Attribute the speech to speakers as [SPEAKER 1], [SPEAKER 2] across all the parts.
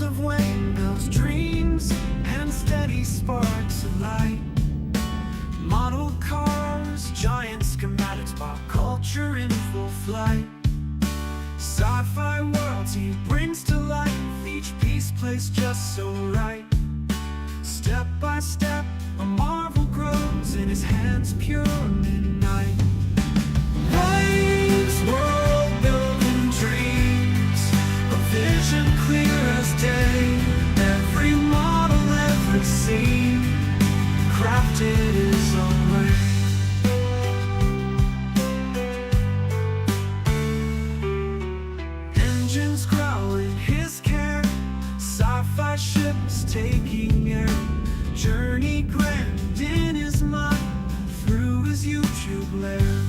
[SPEAKER 1] of windmills, dreams, and steady sparks of light. Model cars, giant schematics, pop culture in full flight. Sci-fi worlds he brings to life, each piece placed just so right. Step by step, a marvel grows in his hands, pure midnight. Waves, world building dreams, a vision clear as day. Every model, every scene, crafted his own way. Engines growling his care, sci-fi ships taking air. Journey grand in his mind, through his YouTube lair.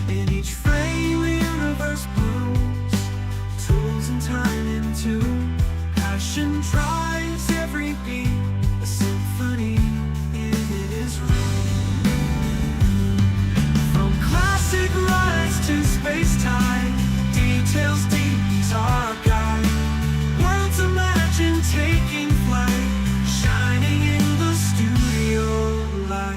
[SPEAKER 1] In each frame the universe blooms, tools and time in tune. Passion drives every beat, a symphony in his room. From classic rides to space-time, details deep, he's our guide. Worlds imagine taking flight, shining in the studio light.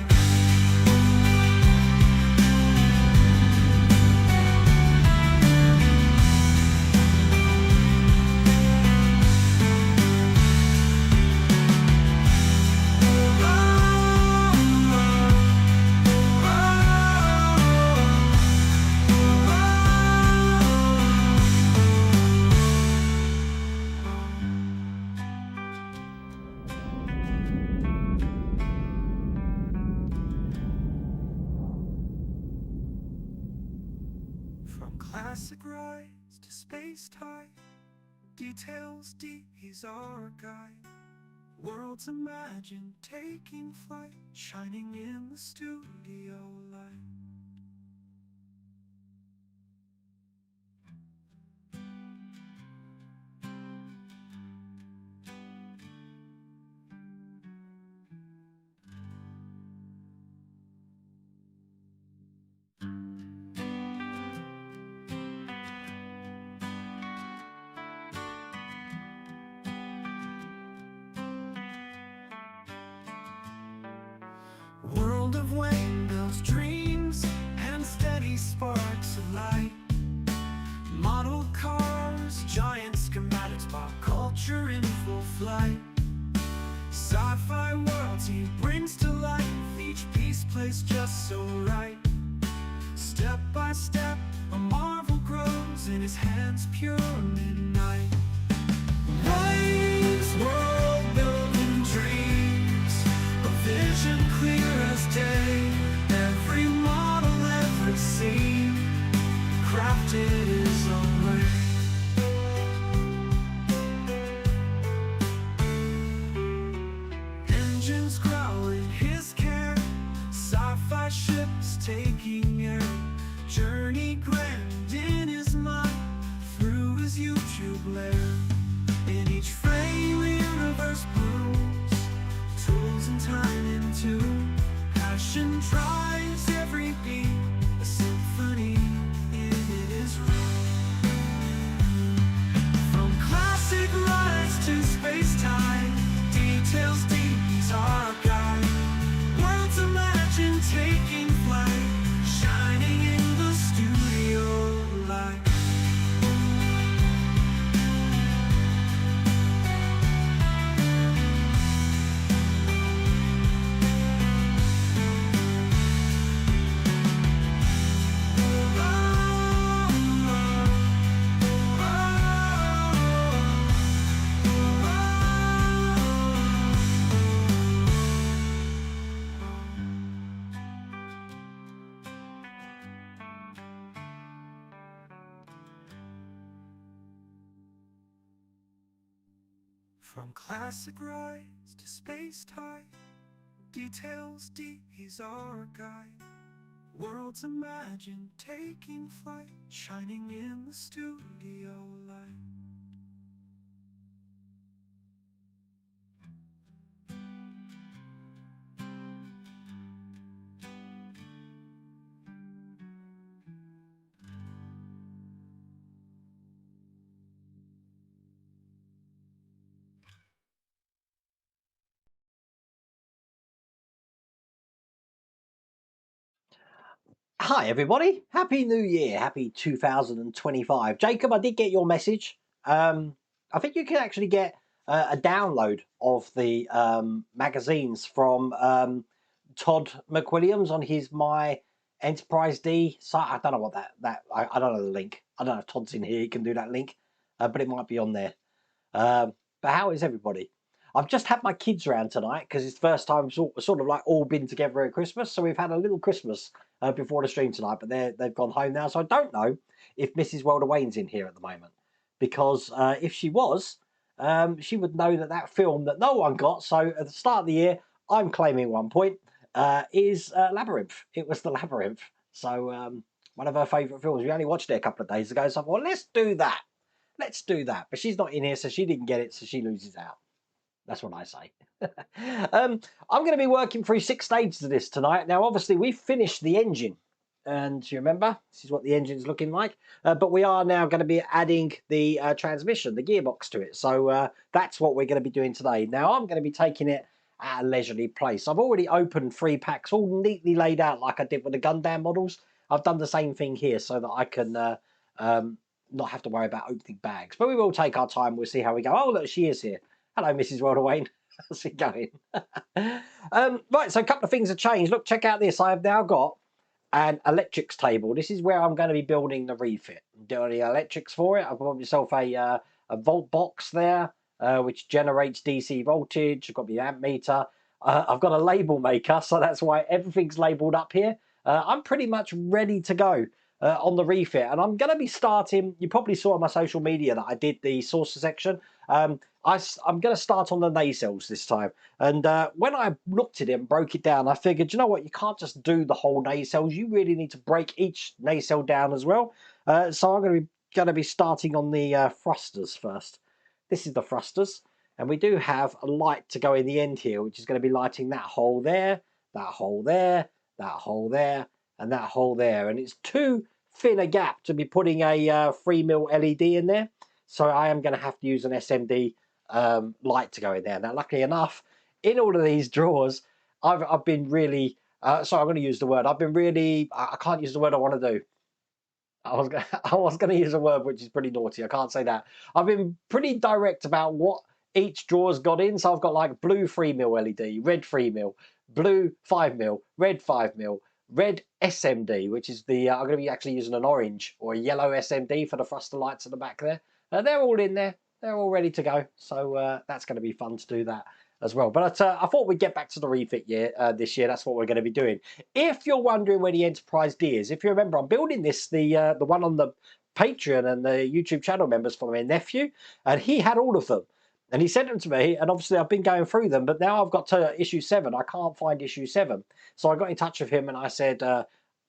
[SPEAKER 1] From classic rides to space-time, details deep, he's our guide. Worlds imagined taking flight, shining in the studio light. World of windmills, dreams, and steady sparks of light. Model cars, giant schematics, pop culture in full flight. Sci-fi worlds he brings to life, each piece placed just so right. Step by step, a marvel grows in his hands, pure midnight. Waves, world building dreams, a vision clear as day. Every model, every scene, crafted his own way. Engines growling his care, sci-fi ships taking air. Journey grand in his mind, through his YouTube lair. In each frame the universe blooms, tools and time in tune. Passion drives every beat, a symphony in his room. From classic rides to space-time, details deep, he's our guide. Worlds imagine taking flight, shining in the studio light. From classic rides to space-time, details deep, he's our guide. Worlds imagined taking flight, shining in the studio light.
[SPEAKER 2] Hi everybody, Happy New Year, Happy 2025. Jacob, I did get your message. I think you can actually get a download of the magazines from Todd McWilliams on his My Enterprise D site. I don't know what I don't know the link. I don't know if Todd's in here, he can do that link, but it might be on there. But how is everybody? I've just had my kids around tonight because it's the first time sort of like all been together at Christmas. So we've had a little Christmas before the stream tonight, but they've gone home now. So I don't know if Mrs. Welder Wayne's in here at the moment, because if she was, she would know that film that no one got. So at the start of the year, I'm claiming 1 point, is Labyrinth. It was the Labyrinth. So one of her favourite films. We only watched it a couple of days ago. So I thought, let's do that. Let's do that. But she's not in here, so she didn't get it, so she loses out. That's what I say. I'm going to be working through 6 stages of this tonight. Now, obviously, we've finished the engine. And you remember, this is what the engine's looking like. But we are now going to be adding the transmission, the gearbox to it. So that's what we're going to be doing today. Now, I'm going to be taking it at a leisurely pace. I've already opened 3 packs, all neatly laid out like I did with the Gundam models. I've done the same thing here so that I can not have to worry about opening bags. But we will take our time. We'll see how we go. Oh, look, she is here. Hello, Mrs. Welder Wayne. How's it going? Right, so a couple of things have changed. Look, check out this. I have now got an electrics table. This is where I'm going to be building the refit. I'm doing the electrics for it. I've got myself a volt box there, which generates DC voltage. I've got the amp meter. I've got a label maker, so that's why everything's labelled up here. I'm pretty much ready to go on the refit, and I'm going to be starting. You probably saw on my social media that I did the saucer section. I'm going to start on the nacelles this time. And when I looked at it and broke it down, I figured, you know what, you can't just do the whole nacelles. You really need to break each nacelle down as well. So I'm going to be starting on the thrusters first. This is the thrusters. And we do have a light to go in the end here, which is going to be lighting that hole there, that hole there, that hole there, and that hole there. And it's too thin a gap to be putting a 3mm LED in there. So I am going to have to use an SMD light to go in there. Now, luckily enough, in all of these drawers, I've been really, sorry, I'm going to use the word. I've been really, I can't use the word I want to do. I was going to use a word which is pretty naughty. I can't say that. I've been pretty direct about what each drawer's got in. So I've got like blue 3mm LED, red 3mm, blue 5mm, red 5mm, red SMD, which is the, I'm going to be actually using an orange or a yellow SMD for the thruster lights at the back there. They're all in there. They're all ready to go. So that's going to be fun to do that as well. But I thought we'd get back to the refit this year. That's what we're going to be doing. If you're wondering where the Enterprise D is, if you remember, I'm building this, the one on the Patreon and the YouTube channel members for my nephew, and he had all of them. And he sent them to me, and obviously I've been going through them, but now I've got to issue 7. I can't find issue 7. So I got in touch with him and I said,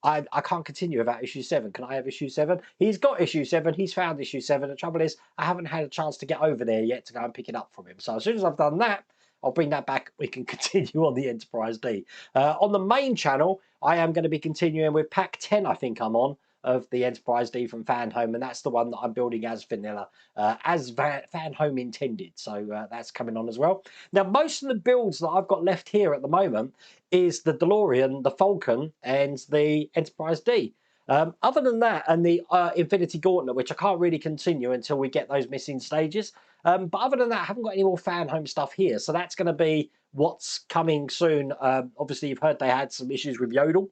[SPEAKER 2] I can't continue without issue 7. Can I have issue 7? He's got issue 7. He's found issue 7. The trouble is, I haven't had a chance to get over there yet to go and pick it up from him. So as soon as I've done that, I'll bring that back. We can continue on the Enterprise D. On the main channel, I am going to be continuing with pack 10, I think I'm on, of the Enterprise D from Fan Home, and that's the one that I'm building as vanilla, as Fan Home intended. So that's coming on as well. Now, most of the builds that I've got left here at the moment is the DeLorean, the Falcon, and the Enterprise D. Other than that, and the Infinity Gauntlet, which I can't really continue until we get those missing stages. But other than that, I haven't got any more Fan Home stuff here. So that's going to be what's coming soon. Obviously, you've heard they had some issues with Yodel.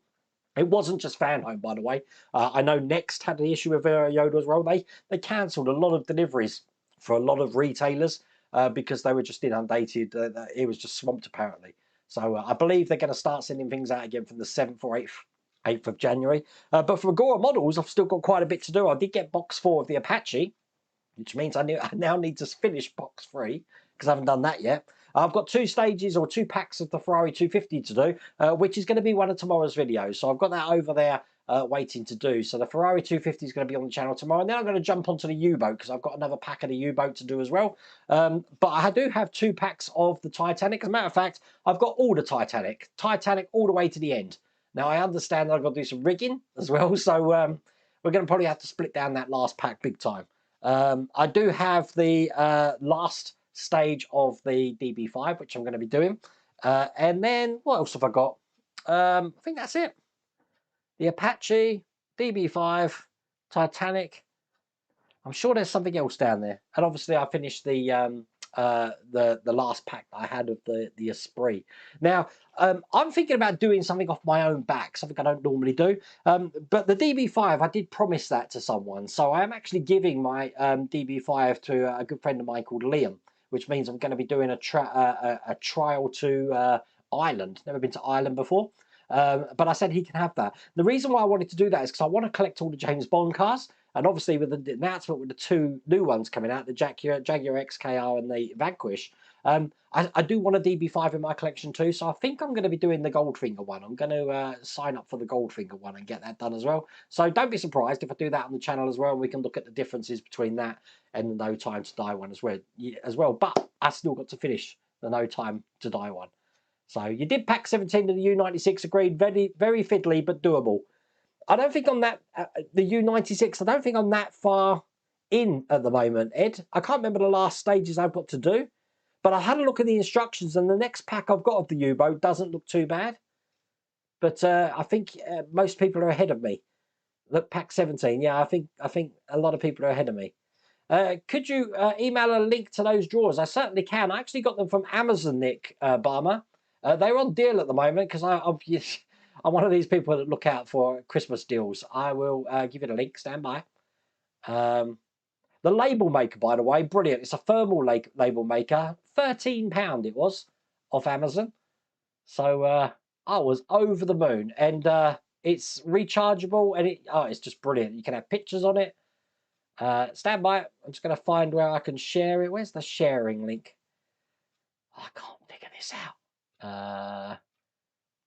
[SPEAKER 2] It wasn't just Fan Home, by the way. I know Next had an issue with Yodel as well. They cancelled a lot of deliveries for a lot of retailers because they were just inundated. It was just swamped, apparently. So I believe they're going to start sending things out again from the 7th or 8th of January. But for Agora models, I've still got quite a bit to do. I did get box 4 of the Apache, which means I now need to finish box 3 because I haven't done that yet. I've got 2 stages or 2 packs of the Ferrari 250 to do, which is going to be one of tomorrow's videos. So I've got that over there waiting to do. So the Ferrari 250 is going to be on the channel tomorrow. And then I'm going to jump onto the U-boat because I've got another pack of the U-boat to do as well. But I do have 2 packs of the Titanic. As a matter of fact, I've got all the Titanic all the way to the end. Now, I understand that I've got to do some rigging as well. So we're going to probably have to split down that last pack big time. I do have the last stage of the DB5, which I'm going to be doing. And then, what else have I got? I think that's it. the Apache, DB5, Titanic. I'm sure there's something else down there. And obviously I finished the last pack that I had of the Esprit. Now, I'm thinking about doing something off my own back, something I don't normally do. But the DB5, I did promise that to someone. So I am actually giving my DB5 to a good friend of mine called Liam, which means I'm going to be doing a trial to Ireland. Never been to Ireland before. But I said he can have that. The reason why I wanted to do that is because I want to collect all the James Bond cars. And obviously with the announcement with the 2 new ones coming out, the Jaguar XKR and the Vanquish, I do want a DB5 in my collection too. So I think I'm going to be doing the Goldfinger one. I'm going to sign up for the Goldfinger one and get that done as well. So don't be surprised if I do that on the channel as well. We can look at the differences between that and the No Time to Die one as well. But I still got to finish the No Time to Die one. So you did pack 17 of the U96, agreed, very, very fiddly, but doable. I don't think on that, the U96, I don't think I'm that far in at the moment, Ed. I can't remember the last stages I've got to do, but I had a look at the instructions and the next pack I've got of the U-boat doesn't look too bad. But I think most people are ahead of me. Look, pack 17, yeah, I think a lot of people are ahead of me. Could you email a link to those drawers? I certainly can. I actually got them from Amazon, Nick Barmer. They're on deal at the moment because I'm one of these people that look out for Christmas deals. I will give you the link. Stand by. The label maker, by the way, brilliant. It's a thermal label maker. £13 it was off Amazon. So I was over the moon. And it's rechargeable and it's just brilliant. You can have pictures on it. Stand by. I'm just going to find where I can share it. Where's the sharing link? I can't figure this out.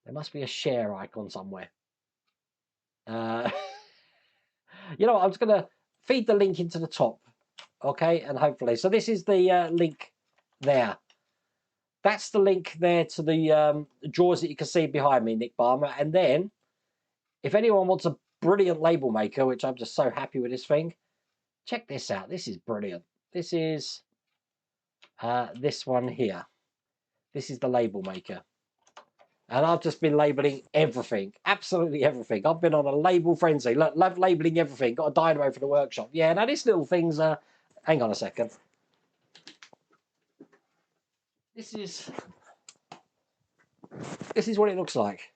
[SPEAKER 2] There must be a share icon somewhere. You know what? I'm just going to feed the link into the top. Okay, and hopefully. So this is the link there. That's the link there to the drawers that you can see behind me, Nick Barmer. And then, if anyone wants a brilliant label maker, which I'm just so happy with this thing, check this out. This is brilliant. This is this one here. This is the label maker. And I've just been labelling everything. Absolutely everything. I've been on a label frenzy. Look, love labelling everything. Got a dynamo for the workshop. Yeah, now this little thing's... hang on a second. This is what it looks like.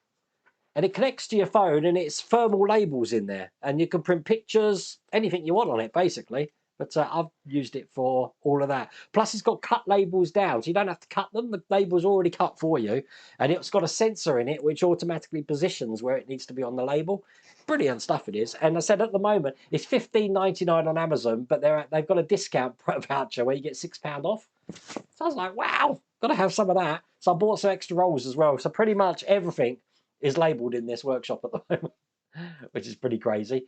[SPEAKER 2] And it connects to your phone and it's thermal labels in there. And you can print pictures, anything you want on it, basically. But I've used it for all of that. Plus, it's got cut labels down, so you don't have to cut them. The label's already cut for you. And it's got a sensor in it, which automatically positions where it needs to be on the label. Brilliant stuff it is. And I said at the moment, it's $15.99 on Amazon, but they've got a discount voucher where you get £6 off. So I was like, wow, got to have some of that. So I bought some extra rolls as well. So pretty much everything is labelled in this workshop at the moment, which is pretty crazy.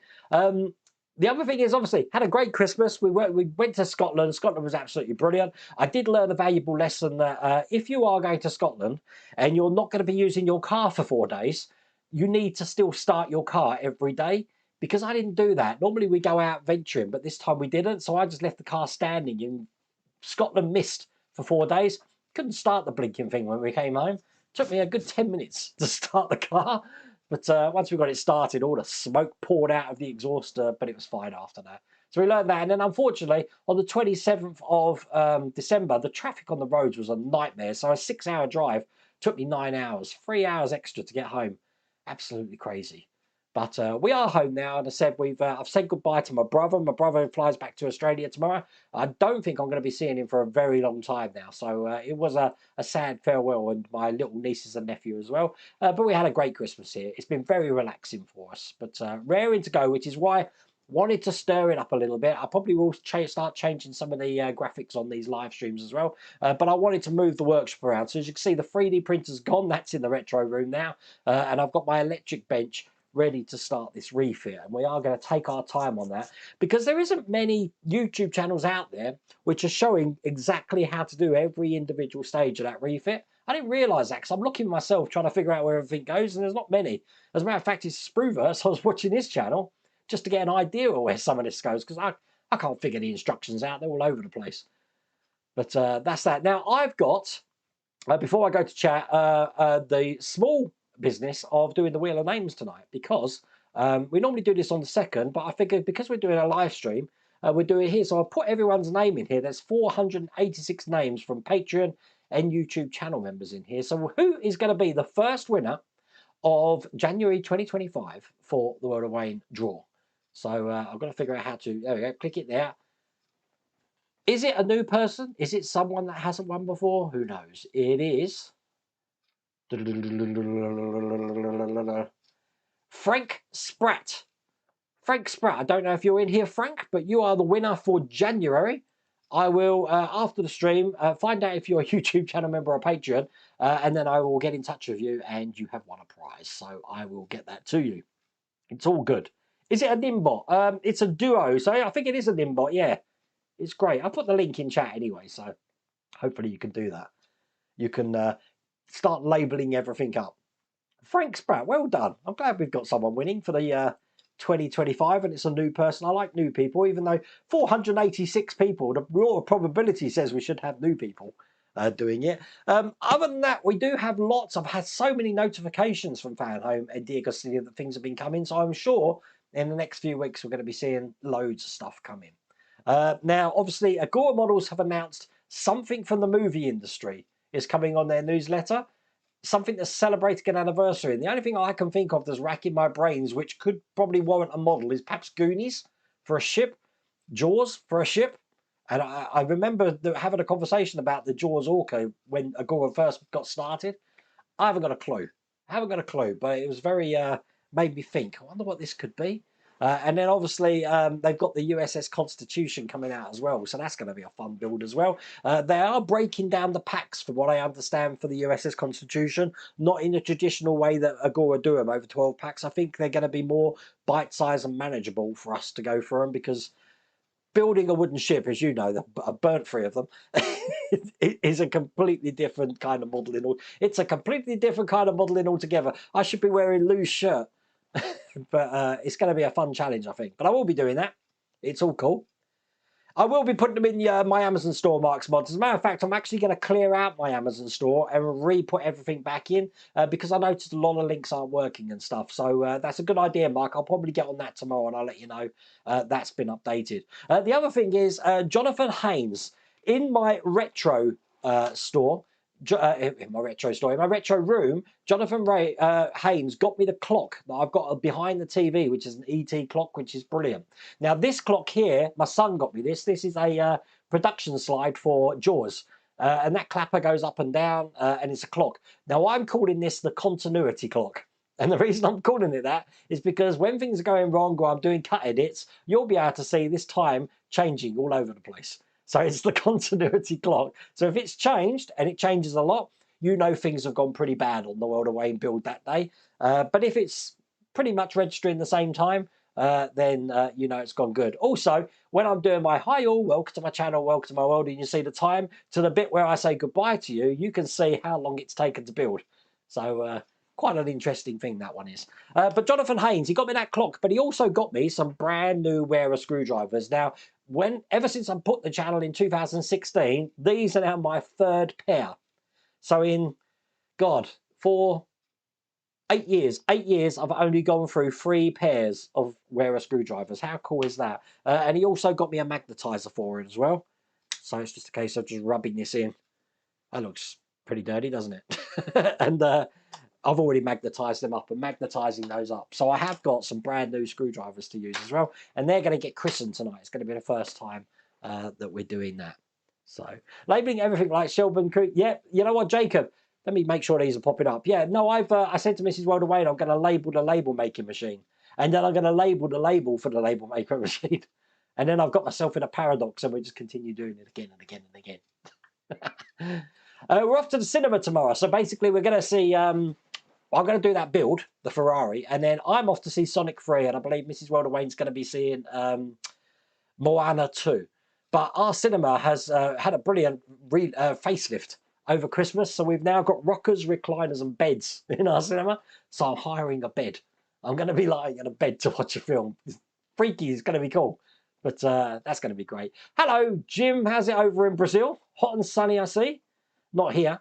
[SPEAKER 2] The other thing is, obviously, had a great Christmas. We went to Scotland. Scotland was absolutely brilliant. I did learn a valuable lesson that if you are going to Scotland and you're not going to be using your car for 4 days, you need to still start your car every day, because I didn't do that. Normally we go out venturing, but this time we didn't. So I just left the car standing in Scotland mist for 4 days. Couldn't start the blinking thing when we came home. Took me a good 10 minutes to start the car. But once we got it started, all the smoke poured out of the exhauster, but it was fine after that. So we learned that. And then, unfortunately, on the 27th of December, the traffic on the roads was a nightmare. So a 6-hour drive took me 9 hours, 3 hours extra to get home. Absolutely crazy. But we are home now, and I said I've said goodbye to my brother. My brother flies back to Australia tomorrow. I don't think I'm going to be seeing him for a very long time now. So it was a sad farewell, and my little nieces and nephew as well. But we had a great Christmas here. It's been very relaxing for us, but raring to go, which is why I wanted to stir it up a little bit. I probably will start changing some of the graphics on these live streams as well. But I wanted to move the workshop around. So as you can see, the 3D printer's gone. That's in the retro room now. And I've got my electric bench ready to start this refit, and we are going to take our time on that, because there isn't many YouTube channels out there which are showing exactly how to do every individual stage of that refit. I didn't realise that, because I'm looking myself trying to figure out where everything goes, and there's not many. As a matter of fact, it's Spruverse. I was watching this channel just to get an idea of where some of this goes, because I can't figure the instructions out. They're all over the place. But that's that. Now I've got, before I go to chat, the small business of doing the Wheel of Names tonight, because We normally do this on the 2nd, but I figured because we're doing a live stream, we're doing it here. So I'll put everyone's name in here. There's 486 names from Patreon and YouTube channel members in here. So who is going to be the first winner of January 2025 for the World of Wayne draw? So I've got to figure out how to, there we go, click it there. Is it a new person? Is it someone that hasn't won before? Who knows? It is Frank Spratt. Frank Spratt, I don't know if you're in here, Frank, but you are the winner for January. I will, after the stream, find out if you're a YouTube channel member or Patreon, and then I will get in touch with you, and you have won a prize. So I will get that to you. It's all good. Is it a Nimbot? It's a duo, so I think it is a Nimbot, yeah. It's great. I'll put the link in chat anyway, so hopefully you can do that. You can start labelling everything up. Frank Spratt, well done. I'm glad we've got someone winning for the 2025, and it's a new person. I like new people, even though 486 people, the law of probability says we should have new people doing it. Other than that, we do have lots. I've had so many notifications from Fan Home and Deagostini that things have been coming, so I'm sure in the next few weeks we're going to be seeing loads of stuff coming. Now, obviously, Agora Models have announced something from the movie industry is coming on their newsletter. Something that's celebrating an anniversary. And the only thing I can think of that's racking my brains, which could probably warrant a model, is perhaps Goonies for a ship, Jaws for a ship. And I remember having a conversation about the Jaws Orca when Agora first got started. I haven't got a clue. I haven't got a clue, but it was very, made me think, I wonder what this could be. And then obviously they've got the USS Constitution coming out as well, so that's going to be a fun build as well. They are breaking down the packs, from what I understand, for the USS Constitution, not in the traditional way that Agora do them over 12 packs. I think they're going to be more bite-sized and manageable for us to go for them, because building a wooden ship, as you know, I burnt 3 of them, it is a completely different kind of modelling. It's a completely different kind of modelling altogether. I should be wearing loose shirt. But it's going to be a fun challenge, I think. But I will be doing that. It's all cool. I will be putting them in my Amazon store, Mark's Mods. As a matter of fact, I'm actually going to clear out my Amazon store and re-put everything back in because I noticed a lot of links aren't working and stuff. So that's a good idea, Mark. I'll probably get on that tomorrow and I'll let you know that's been updated. The other thing is Jonathan Haynes in my retro store. In my retro room, Jonathan Haynes got me the clock that I've got behind the TV, which is an ET clock, which is brilliant. Now, this clock here, my son got me this. This is a production slide for Jaws. And that clapper goes up and down, and it's a clock. Now, I'm calling this the continuity clock. And the reason I'm calling it that is because when things are going wrong or I'm doing cut edits, you'll be able to see this time changing all over the place. So it's the continuity clock. So if it's changed, and it changes a lot, you know things have gone pretty bad on the World of Wayne build that day. But if it's pretty much registering the same time, then you know it's gone good. Also, when I'm doing my hi all, welcome to my channel, welcome to my world, and you see the time to the bit where I say goodbye to you, you can see how long it's taken to build. So quite an interesting thing that one is. But Jonathan Haynes, he got me that clock, but he also got me some brand new wearer screwdrivers. Now, ever since I put the channel in 2016, these are now my 3rd pair. So in, God, 8 years, I've only gone through 3 pairs of wearer screwdrivers. How cool is that? And he also got me a magnetizer for it as well. So it's just a case of just rubbing this in. That looks pretty dirty, doesn't it? And I've already magnetized them up and magnetizing those up. So I have got some brand new screwdrivers to use as well. And they're going to get christened tonight. It's going to be the first time that we're doing that. So labeling everything like Shelburne Creek. Yeah, you know what, Jacob? Let me make sure these are popping up. Yeah, no, I said to Mrs. World of Wayne, I'm going to label the label making machine. And then I'm going to label the label for the label maker machine. And then I've got myself in a paradox and we just continue doing it again and again and again. We're off to the cinema tomorrow. So basically we're going to see... I'm going to do that build, the Ferrari, and then I'm off to see Sonic 3, and I believe Mrs. World of Wayne's going to be seeing Moana 2. But our cinema has had a brilliant facelift over Christmas, so we've now got rockers, recliners, and beds in our cinema. So I'm hiring a bed. I'm going to be lying in a bed to watch a film. Freaky is going to be cool, but that's going to be great. Hello, Jim. How's it over in Brazil? Hot and sunny, I see. Not here.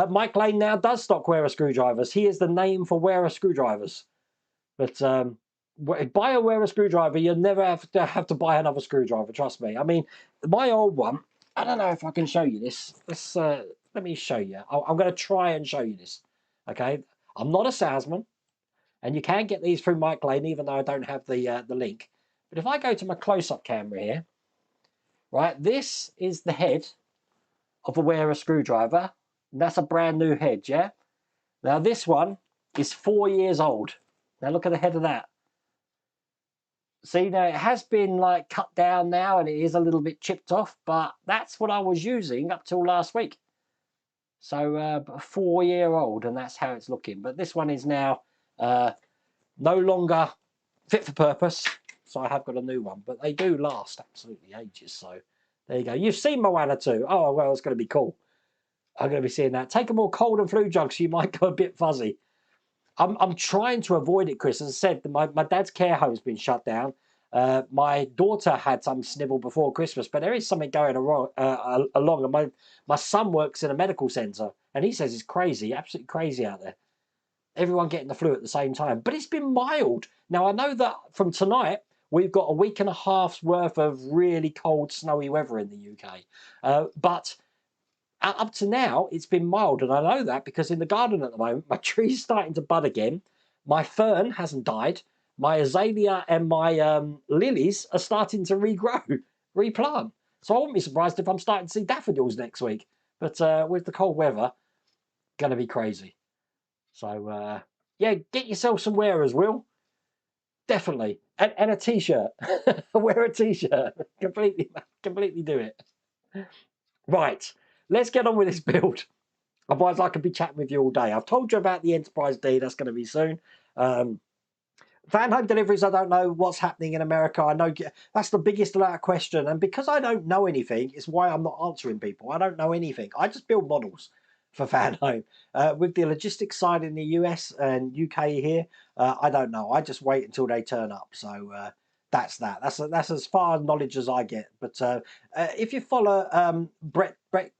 [SPEAKER 2] Mike Lane now does stock wearer screwdrivers. He is the name for wearer screwdrivers. But buy a wear a screwdriver, you'll never have to buy another screwdriver, trust me. I mean, my old one, I don't know if I can show you this. Let me show you. I'm going to try and show you this. Okay, I'm not a salesman, and you can get these through Mike Lane, even though I don't have the link. But if I go to my close-up camera here, right, this is the head of a wear a screwdriver. And that's a brand new head, yeah? Now this one is 4 years old. Now look at the head of that. See, now it has been like cut down now and it is a little bit chipped off, but that's what I was using up till last week. So a 4-year-old, and that's how it's looking. But this one is now no longer fit for purpose, so I have got a new one. But they do last absolutely ages, so there you go. You've seen Moana too. Oh, well, it's going to be cool. I'm going to be seeing that. Take a more cold and flu jug so you might go a bit fuzzy. I'm trying to avoid it, Chris. As I said, my dad's care home's been shut down. My daughter had some snivel before Christmas, but there is something going along. And my son works in a medical centre, and he says it's crazy, absolutely crazy out there. Everyone getting the flu at the same time. But it's been mild. Now, I know that from tonight, we've got a week and a half's worth of really cold, snowy weather in the UK. But up to now, it's been mild, and I know that because in the garden at the moment, my tree's starting to bud again. My fern hasn't died. My azalea and my lilies are starting to regrow, replant. So I wouldn't be surprised if I'm starting to see daffodils next week. But with the cold weather, going to be crazy. So, yeah, get yourself some wearers, Will. Definitely. And a T-shirt. Wear a T-shirt. Completely do it. Right. Let's get on with this build. Otherwise, I could be chatting with you all day. I've told you about the Enterprise D. That's going to be soon. Van home deliveries, I don't know what's happening in America. I know that's the biggest question. And because I don't know anything, it's why I'm not answering people. I don't know anything. I just build models for Van home. With the logistics side in the US and UK here, I don't know. I just wait until they turn up. So that's that. That's as far knowledge as I get. But if you follow Brett back.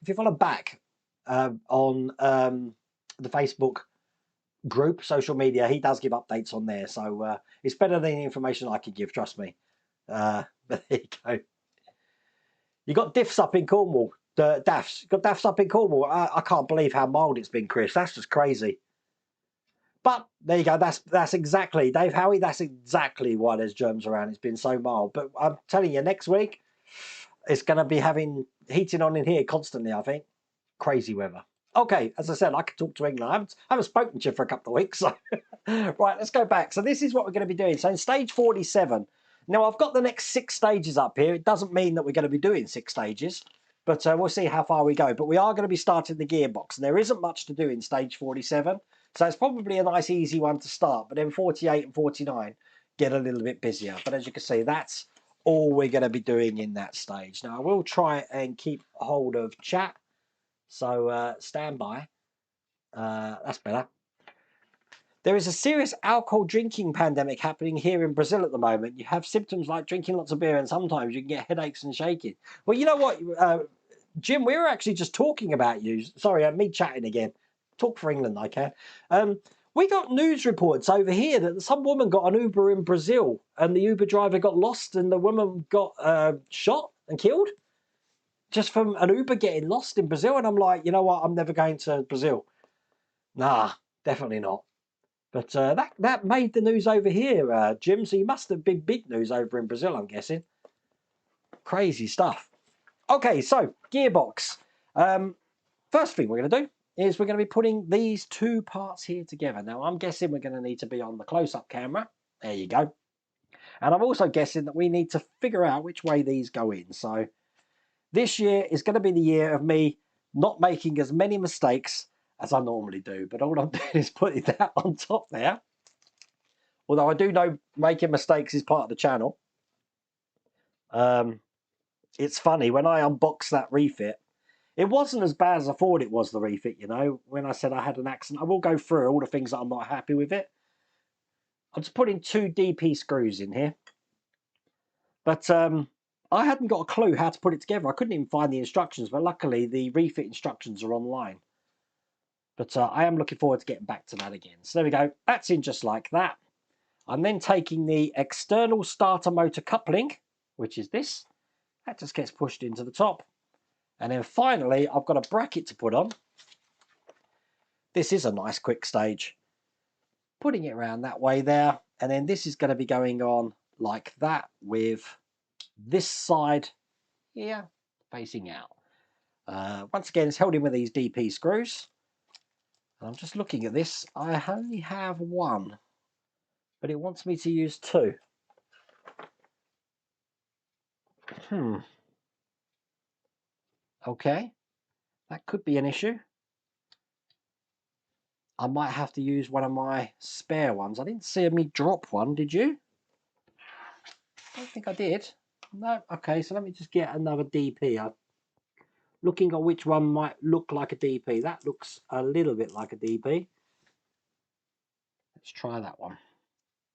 [SPEAKER 2] If you follow back on the Facebook group, social media, he does give updates on there. So it's better than the information I could give, trust me. But there you go. You got diffs up in Cornwall. Daffs. You got daffs up in Cornwall. I can't believe how mild it's been, Chris. That's just crazy. But there you go. That's exactly, Dave Howie, that's exactly why there's germs around. It's been so mild. But I'm telling you, next week, it's going to be having heating on in here constantly, I think. Crazy weather. Okay, as I said, I could talk to England. I haven't spoken to you for a couple of weeks. So right, let's go back. So this is what we're going to be doing. So in stage 47, now I've got the next 6 stages up here. It doesn't mean that we're going to be doing 6 stages, but we'll see how far we go. But we are going to be starting the gearbox, and there isn't much to do in stage 47. So it's probably a nice, easy one to start. But then 48 and 49 get a little bit busier. But as you can see, that's all we're going to be doing in that stage. Now, I will try and keep hold of chat. So stand by. That's better. There is a serious alcohol drinking pandemic happening here in Brazil at the moment. You have symptoms like drinking lots of beer, and sometimes you can get headaches and shaking. Well, you know what, Jim, we were actually just talking about you. Sorry, me chatting again. Talk for England, I can. We got news reports over here that some woman got an Uber in Brazil, and the Uber driver got lost, and the woman got shot and killed just from an Uber getting lost in Brazil. And I'm like, you know what? I'm never going to Brazil. Nah, definitely not. But that made the news over here, Jim. So you must have been big news over in Brazil, I'm guessing. Crazy stuff. Okay, so gearbox. First thing we're going to do is we're going to be putting these 2 parts here together. Now, I'm guessing we're going to need to be on the close-up camera. There you go. And I'm also guessing that we need to figure out which way these go in. So this year is going to be the year of me not making as many mistakes as I normally do. But all I'm doing is putting that on top there. Although I do know making mistakes is part of the channel. It's funny, when I unboxed that refit, it wasn't as bad as I thought it was, the refit, you know. When I said I had an accident, I will go through all the things that I'm not happy with it. I'm just putting 2 DP screws in here. But I hadn't got a clue how to put it together. I couldn't even find the instructions, but luckily the refit instructions are online. But I am looking forward to getting back to that again. So there we go. That's in just like that. I'm then taking the external starter motor coupling, which is this. That just gets pushed into the top. And then finally, I've got a bracket to put on. This is a nice quick stage. Putting it around that way there. And then this is going to be going on like that with this side here facing out. Once again, it's held in with these DP screws. And I'm just looking at this. I only have one, but it wants me to use two. Okay, that could be an issue. I might have to use one of my spare ones. I didn't see me drop one, did you? I don't think I did. No, okay, so let me just get another DP. I'm looking at which one might look like a DP. That looks a little bit like a DP. Let's try that one.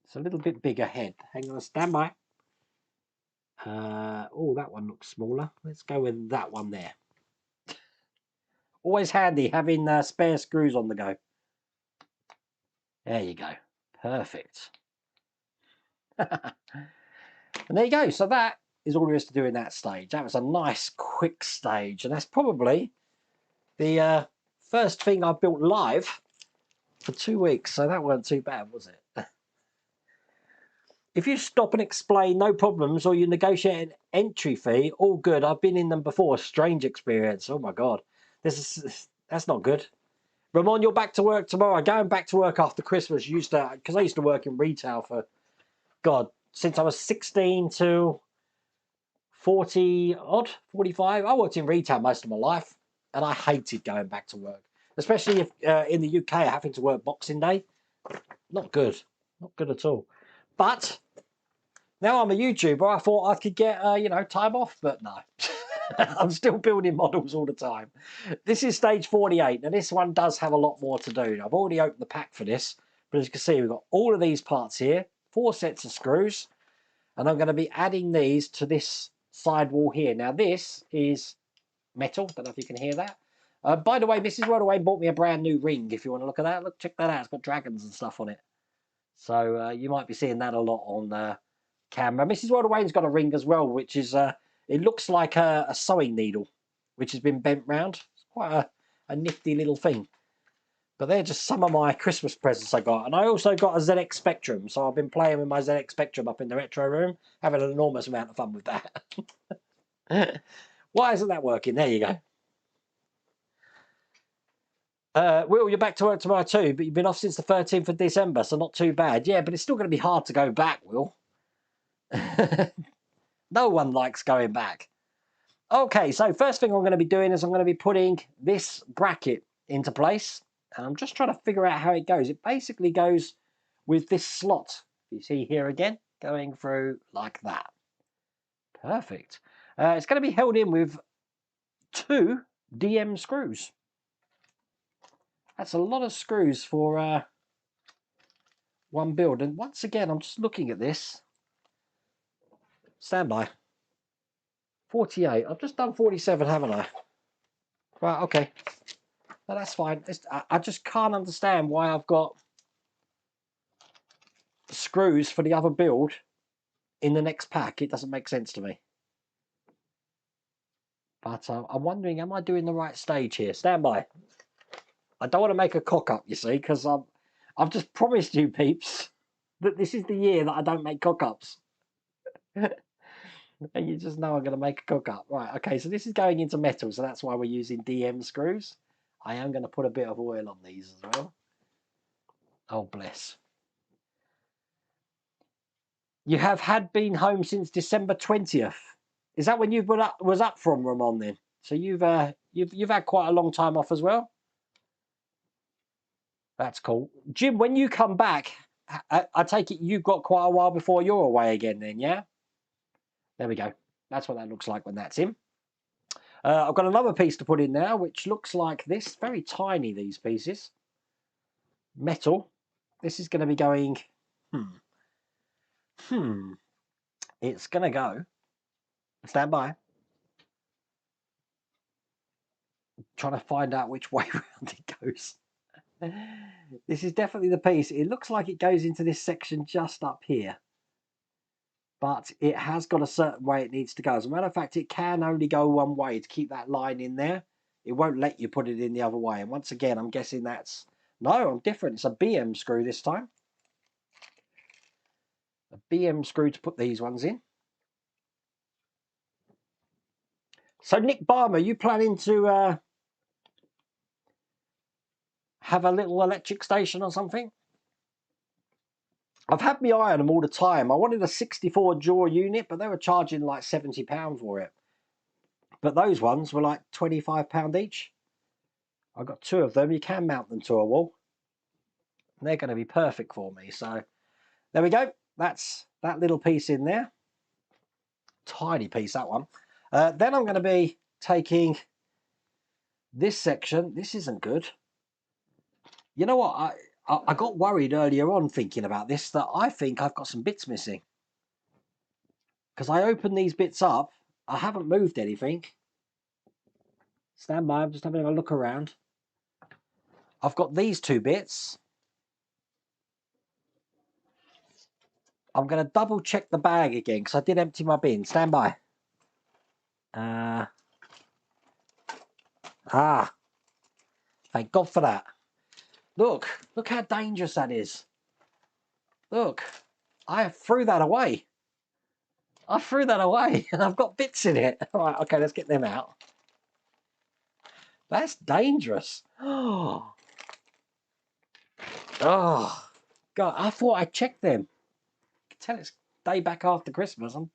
[SPEAKER 2] It's a little bit bigger head. Hang on, stand by. Oh, that one looks smaller. Let's go with that one there. Always handy having spare screws on the go. There you go. Perfect. And there you go. So that is all there is to do in that stage. That was a nice quick stage. And that's probably the first thing I built live for 2 weeks. So that weren't too bad, was it? If you stop and explain, no problems, or you negotiate an entry fee, all good. I've been in them before. Strange experience. Oh my God. That's not good. Ramon, you're back to work tomorrow. Going back to work after Christmas. Because I used to work in retail for, God, since I was 16 to 40 odd, 45. I worked in retail most of my life, and I hated going back to work, especially if in the UK having to work Boxing Day. Not good. Not good at all. But now I'm a YouTuber, I thought I could get, time off, but no. I'm still building models all the time. This is stage 48. Now, this one does have a lot more to do. I've already opened the pack for this, but as you can see, we've got all of these parts here, 4 sets of screws, and I'm going to be adding these to this sidewall here. Now, this is metal. Don't know if you can hear that. By the way, Mrs. Rodaway bought me a brand new ring. If you want to look at that, look, check that out. It's got dragons and stuff on it. So you might be seeing that a lot on camera. Mrs. Rodaway's got a ring as well, which is it looks like a sewing needle, which has been bent round. It's quite a nifty little thing. But they're just some of my Christmas presents I got. And I also got a ZX Spectrum. So I've been playing with my ZX Spectrum up in the retro room, having an enormous amount of fun with that. Why isn't that working? There you go. Will, you're back to work tomorrow too, but you've been off since the 13th of December, so not too bad. Yeah, but it's still going to be hard to go back, Will. No one likes going back. Okay, so first thing I'm going to be doing is I'm going to be putting this bracket into place. And I'm just trying to figure out how it goes. It basically goes with this slot. You see here again, going through like that. Perfect. It's going to be held in with 2 DM screws. That's a lot of screws for one build. And once again, I'm just looking at this. Stand by. 48. I've just done 47, haven't I? Right, okay. No, that's fine. I just can't understand why I've got screws for the other build in the next pack. It doesn't make sense to me. But I'm wondering, am I doing the right stage here? Stand by. I don't want to make a cock up, you see, because I've just promised you, peeps, that this is the year that I don't make cock ups. And you just know I'm going to make a cook up. Right, okay, so this is going into metal, so that's why we're using DM screws. I am going to put a bit of oil on these as well. Oh, bless. You have been home since December 20th. Is that when you was up from, Ramon, then? So you've had quite a long time off as well? That's cool. Jim, when you come back, I take it you've got quite a while before you're away again then, yeah? There we go. That's what that looks like when that's in. I've got another piece to put in now, which looks like this. Very tiny, these pieces. Metal. This is going to be going... It's going to go... Stand by. I'm trying to find out which way around it goes. This is definitely the piece. It looks like it goes into this section just up here. But it has got a certain way it needs to go. As a matter of fact, it can only go one way to keep that line in there. It won't let you put it in the other way. And once again, I'm guessing that's... No, I'm different. It's a BM screw this time. A BM screw to put these ones in. So, Nick Barmer, you planning to have a little electric station or something? I've had my eye on them all the time. I wanted a 64 jaw unit, but they were charging like £70 for it. But those ones were like £25 each. I've got two of them. You can mount them to a wall. And they're going to be perfect for me. So there we go. That's that little piece in there. Tiny piece, that one. Then I'm going to be taking this section. This isn't good. You know what? I got worried earlier on thinking about this, that I think I've got some bits missing. Because I opened these bits up. I haven't moved anything. Stand by, I'm just having a look around. I've got these two bits. I'm going to double check the bag again because I did empty my bin. Stand by. Thank God for that. Look how dangerous that is. Look, I threw that away. I threw that away and I've got bits in it. All right, okay, let's get them out. That's dangerous. Oh, God, I thought I checked them. I can tell it's day back after Christmas. I'm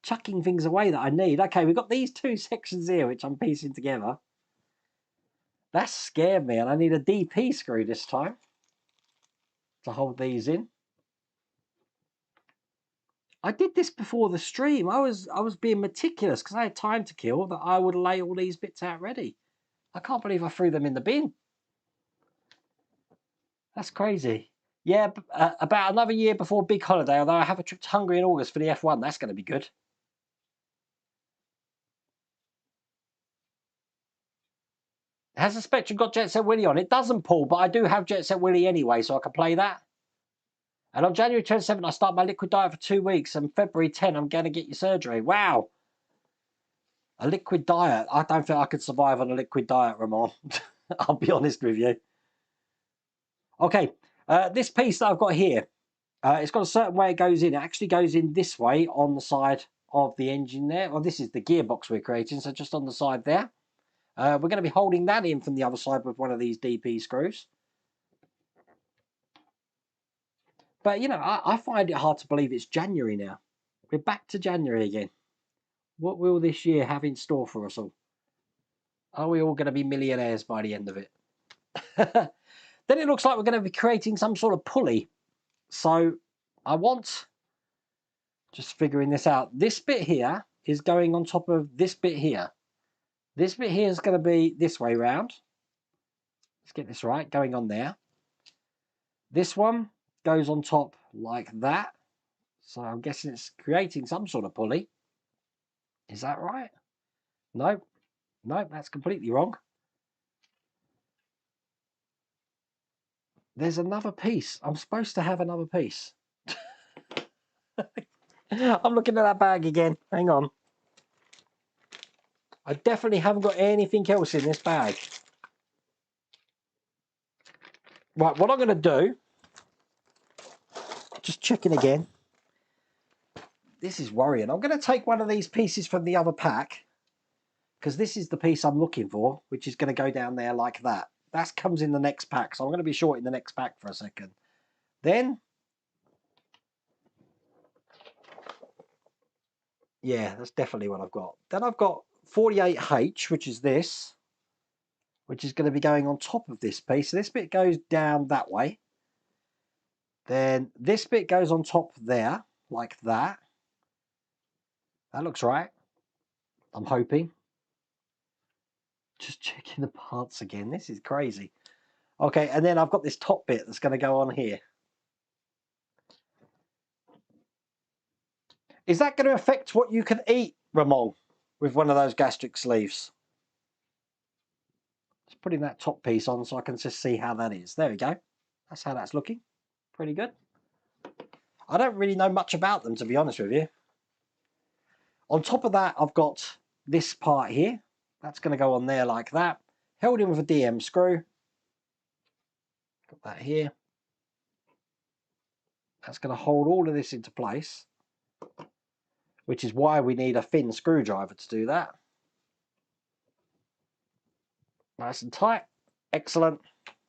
[SPEAKER 2] chucking things away that I need. Okay, we've got these two sections here, which I'm piecing together. That scared me, and I need a DP screw this time to hold these in. I did this before the stream. I was being meticulous because I had time to kill, that I would lay all these bits out ready. I can't believe I threw them in the bin. That's crazy. Yeah, about another year before big holiday, although I have a trip to Hungary in August for the F1. That's going to be good. Has the Spectrum got Jet Set Willy on? It doesn't, Paul, but I do have Jet Set Willy anyway, so I can play that. And on January 27th, I start my liquid diet for 2 weeks. And February 10, I'm going to get your surgery. Wow. A liquid diet. I don't think I could survive on a liquid diet, Ramon. I'll be honest with you. Okay. This piece that I've got here, it's got a certain way it goes in. It actually goes in this way on the side of the engine there. Well, this is the gearbox we're creating, so just on the side there. We're going to be holding that in from the other side with one of these DP screws. But, you know, I find it hard to believe it's January now. We're back to January again. What will this year have in store for us all? Are we all going to be millionaires by the end of it? Then it looks like we're going to be creating some sort of pulley. So I want, just figuring this out, this bit here is going on top of this bit here. This bit here is going to be this way round. Let's get this right, going on there. This one goes on top like that. So I'm guessing it's creating some sort of pulley. Is that right? No, that's completely wrong. There's another piece. I'm supposed to have another piece. I'm looking at that bag again. Hang on. I definitely haven't got anything else in this bag. Right, what I'm going to do, just checking again. This is worrying. I'm going to take one of these pieces from the other pack, because this is the piece I'm looking for, which is going to go down there like that. That comes in the next pack, so I'm going to be short in the next pack for a second. Then, yeah, that's definitely what I've got. Then I've got 48H, which is this, which is going to be going on top of this piece. So this bit goes down that way. Then this bit goes on top there, like that. That looks right. I'm hoping. Just checking the parts again. This is crazy. Okay, and then I've got this top bit that's going to go on here. Is that going to affect what you can eat, Ramon, with one of those gastric sleeves? Just putting that top piece on so I can just see how that is. There we go. That's how that's looking. Pretty good. I don't really know much about them, to be honest with you. On top of that, I've got this part here. That's going to go on there like that. Held in with a DM screw. Got that here. That's going to hold all of this into place, which is why we need a thin screwdriver to do that. Nice and tight. Excellent.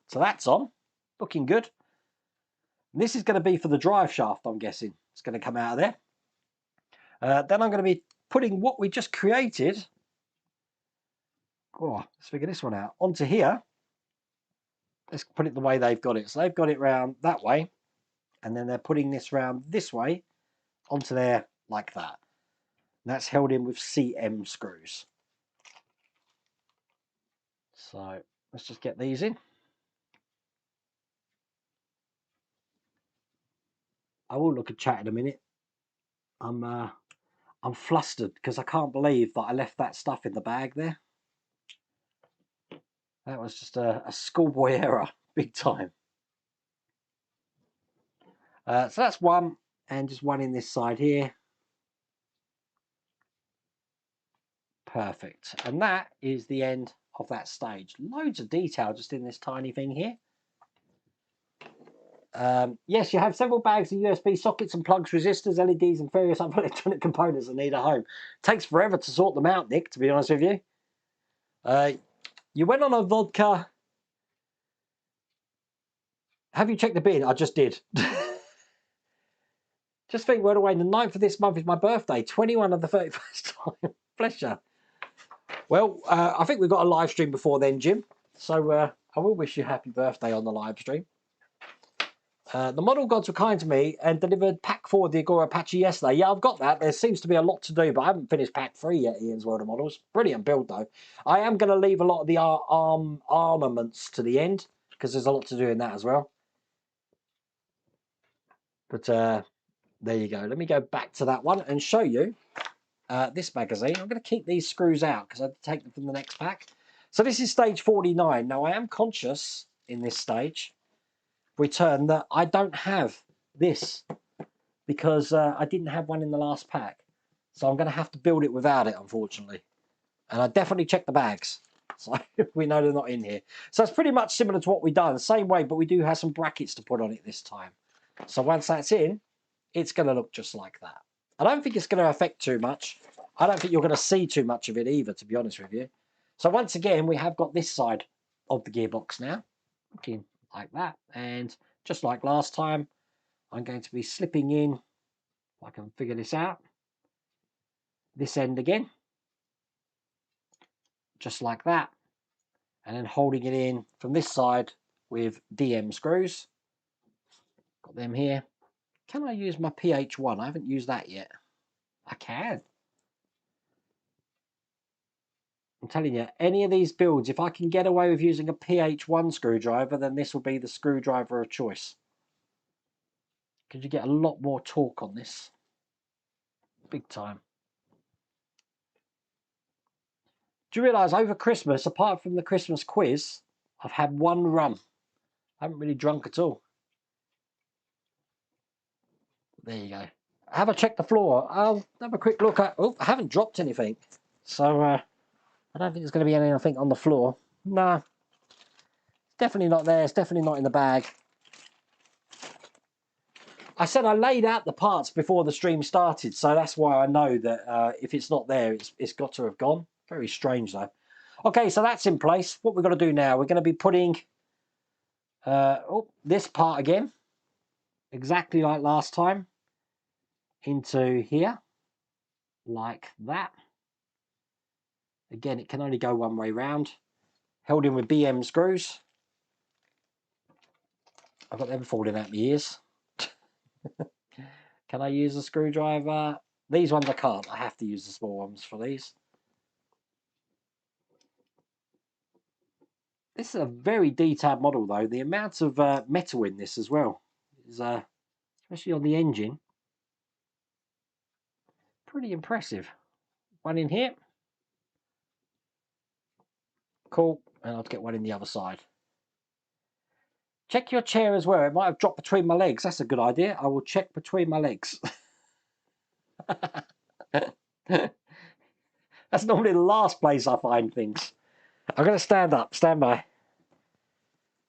[SPEAKER 2] So that's on. Looking good. And this is going to be for the drive shaft, I'm guessing. It's going to come out of there. Then I'm going to be putting what we just created. Oh, let's figure this one out. Onto here. Let's put it the way they've got it. So they've got it round that way. And then they're putting this round this way onto there like that. And that's held in with CM screws. So let's just get these in. I will look at chat in a minute. I'm flustered because I can't believe that I left that stuff in the bag there. That was just a schoolboy error, big time. So that's one, and just one in this side here. Perfect. And that is the end of that stage. Loads of detail just in this tiny thing here. Yes, you have several bags of USB sockets and plugs, resistors, LEDs, and various other electronic components that need a home. Takes forever to sort them out, Nick, to be honest with you. You went on a vodka. Have you checked the bin? I just did. Just think, right away, the 9th of this month is my birthday. 21 of the 31st time. Bless you. Well, I think we've got a live stream before then, Jim. So I will wish you happy birthday on the live stream. The model gods were kind to me and delivered pack 4 of the Agora Apache yesterday. Yeah, I've got that. There seems to be a lot to do, but I haven't finished pack 3 yet, Ian's World of Models. Brilliant build, though. I am going to leave a lot of the armaments to the end, because there's a lot to do in that as well. But there you go. Let me go back to that one and show you this magazine. I'm going to keep these screws out because I take them from the next pack. So this is stage 49. Now, I am conscious in this stage return that I don't have this because I didn't have one in the last pack. So I'm going to have to build it without it, unfortunately. And I definitely checked the bags. So we know they're not in here. So it's pretty much similar to what we've done. Same way, but we do have some brackets to put on it this time. So once that's in, it's going to look just like that. I don't think it's going to affect too much. I don't think you're going to see too much of it either, to be honest with you. So once again, we have got this side of the gearbox now. Looking like that. And just like last time, I'm going to be slipping in, if I can figure this out, this end again. Just like that. And then holding it in from this side with DM screws. Got them here. Can I use my PH1? I haven't used that yet. I can. I'm telling you, any of these builds, if I can get away with using a PH1 screwdriver, then this will be the screwdriver of choice. Because you get a lot more torque on this. Big time. Do you realise over Christmas, apart from the Christmas quiz, I've had one rum. I haven't really drunk at all. There you go. Have a check the floor. I'll have a quick look at... Oh, I haven't dropped anything. So, I don't think there's going to be anything on the floor. Nah. It's definitely not there. It's definitely not in the bag. I said I laid out the parts before the stream started, so that's why I know that if it's not there, it's got to have gone. Very strange, though. Okay, so that's in place. What we've got to do now, we're going to be putting this part again, exactly like last time, into here, like that. Again, it can only go one way round. Held in with BM screws. I've got them falling out my ears. Can I use a screwdriver? These ones I can't. I have to use the small ones for these. This is a very detailed model, though. The amount of metal in this as well is, especially on the engine, pretty impressive. One in here. Cool. And I'll get one in the other side. Check your chair as well. It might have dropped between my legs. That's a good idea. I will check between my legs. That's normally the last place I find things. I'm going to stand up. Stand by.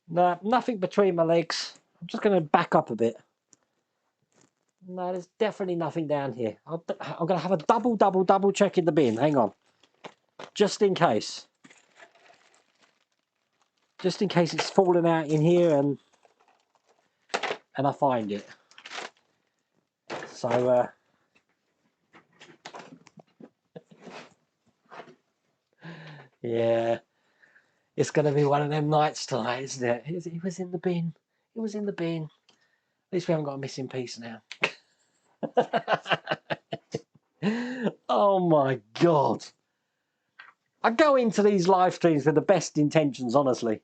[SPEAKER 2] No, nothing between my legs. I'm just going to back up a bit. No, there's definitely nothing down here. I'm going to have a double check in the bin. Hang on. Just in case. Just in case it's fallen out in here and I find it. So, yeah. It's going to be one of them nights tonight, isn't it? It was in the bin. It was in the bin. At least we haven't got a missing piece now. Oh my God. I go into these live streams with the best intentions, honestly.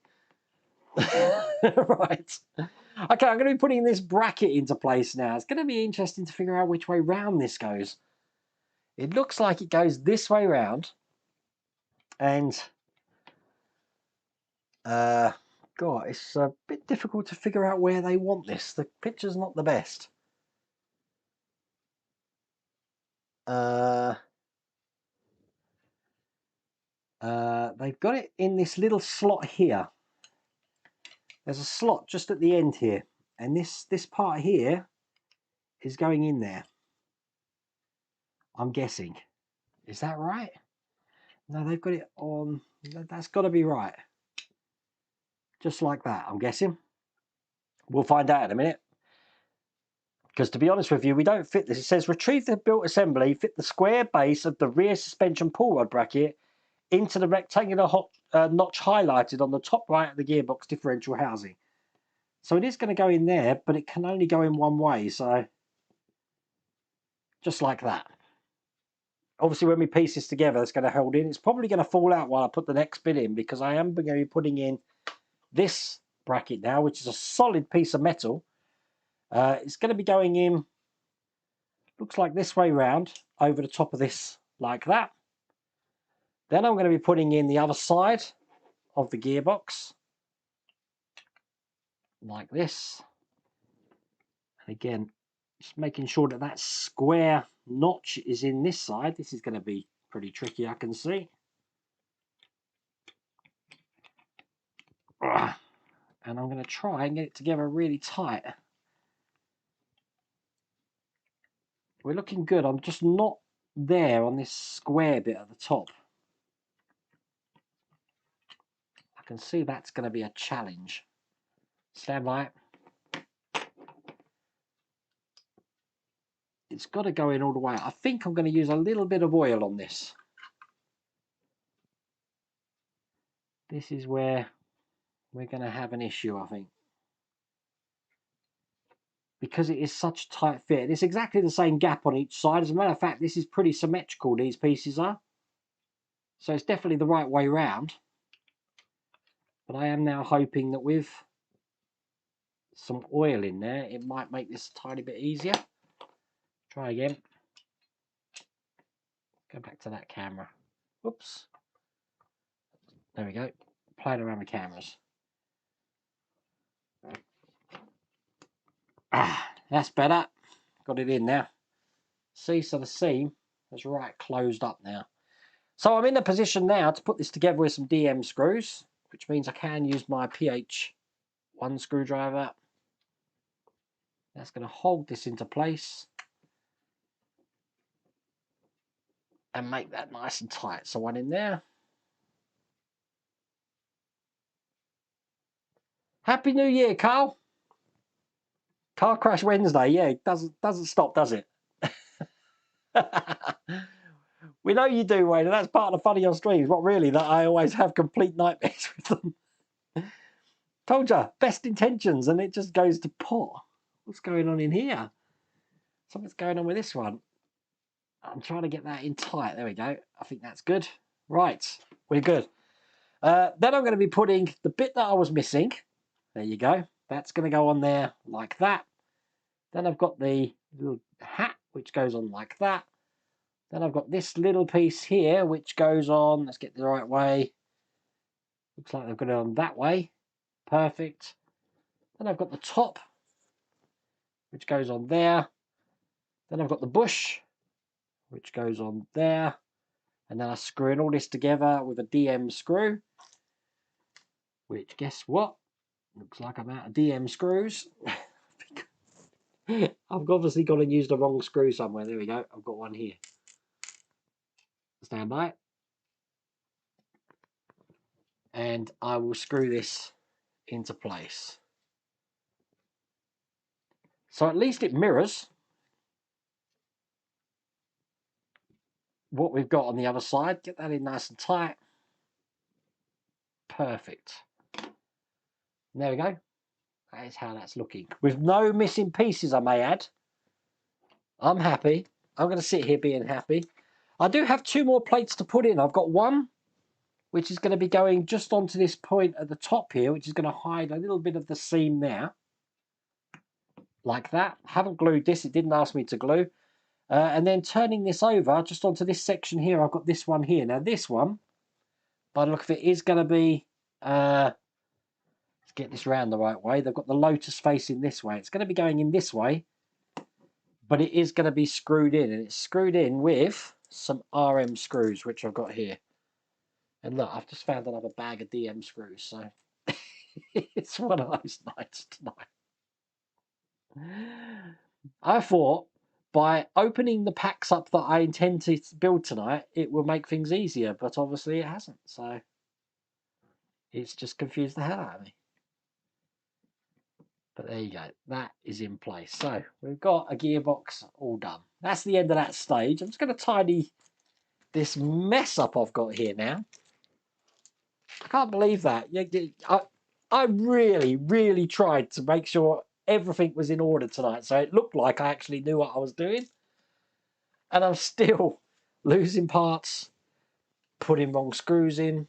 [SPEAKER 2] Right. Okay, I'm going to be putting this bracket into place now. It's going to be interesting to figure out which way round this goes. It looks like it goes this way round. And, God, it's a bit difficult to figure out where they want this. The picture's not the best. They've got it in this little slot here. There's a slot just at the end here. And this part here is going in there. I'm guessing. Is that right? No, they've got it on. That's got to be right. Just like that, I'm guessing. We'll find out in a minute. Because to be honest with you, we don't fit this. It says retrieve the built assembly, fit the square base of the rear suspension pull rod bracket into the rectangular notch highlighted on the top right of the gearbox differential housing. So it is going to go in there, but it can only go in one way. So just like that. Obviously, when we piece this together, it's going to hold in. It's probably going to fall out while I put the next bit in, because I am going to be putting in this bracket now, which is a solid piece of metal. It's going to be going in, looks like this way round, over the top of this, like that. Then I'm going to be putting in the other side of the gearbox, like this. And again, just making sure that that square notch is in this side. This is going to be pretty tricky, I can see. And I'm going to try and get it together really tight. We're looking good. I'm just not there on this square bit at the top. I can see that's going to be a challenge. Stand by. It's got to go in all the way. I think I'm going to use a little bit of oil on this. This is where we're going to have an issue, I think. Because it is such a tight fit. It's exactly the same gap on each side. As a matter of fact, this is pretty symmetrical, these pieces are. So it's definitely the right way round. But I am now hoping that with some oil in there, it might make this a tiny bit easier. Try again. Go back to that camera. Whoops. There we go. Playing around with cameras. That's better. Got it in now. See, so the seam is right closed up now. So I'm in a position now to put this together with some DM screws, which means I can use my PH1 screwdriver. That's going to hold this into place and make that nice and tight. So one in there. Happy New Year, Carl. Car crash Wednesday. Yeah, it doesn't stop, does it? We know you do, Wayne, and that's part of the fun of your streams. What really, that I always have complete nightmares with them. Told you, best intentions, and it just goes to pot. What's going on in here? Something's going on with this one. I'm trying to get that in tight. There we go. I think that's good. Right, we're good. Then I'm going to be putting the bit that I was missing. There you go. That's going to go on there like that. Then I've got the little hat, which goes on like that. Then I've got this little piece here, which goes on, let's get the right way, Looks like they've got it on that way. Perfect. Then I've got the top, which goes on there. Then I've got the bush, which goes on there. And then I screw in all this together with a DM screw, which, guess what? Looks like I'm out of DM screws. I've obviously gone and used the wrong screw somewhere. There we go. I've got one here. Stand by. And I will screw this into place. So at least it mirrors what we've got on the other side. Get that in nice and tight. Perfect. There we go. That is how that's looking. With no missing pieces, I may add. I'm happy. I'm going to sit here being happy. I do have 2 more plates to put in. I've got one, which is going to be going just onto this point at the top here, which is going to hide a little bit of the seam there. Like that. Haven't glued this. It didn't ask me to glue. And then turning this over just onto this section here, I've got this one here. Now this one, by the look of it, is going to be... let's get this round the right way. They've got the Lotus facing this way. It's going to be going in this way, but it is going to be screwed in. And it's screwed in with some RM screws, which I've got here. And look, I've just found another bag of DM screws, so it's one of those nights tonight. I thought by opening the packs up that I intend to build tonight, it will make things easier, but obviously it hasn't, so it's just confused the hell out of me. But there you go, that is in place. So we've got a gearbox all done. That's the end of that stage. I'm just going to tidy this mess up I've got here now. I can't believe that. I really, really tried to make sure everything was in order tonight, so it looked like I actually knew what I was doing. And I'm still losing parts, putting wrong screws in.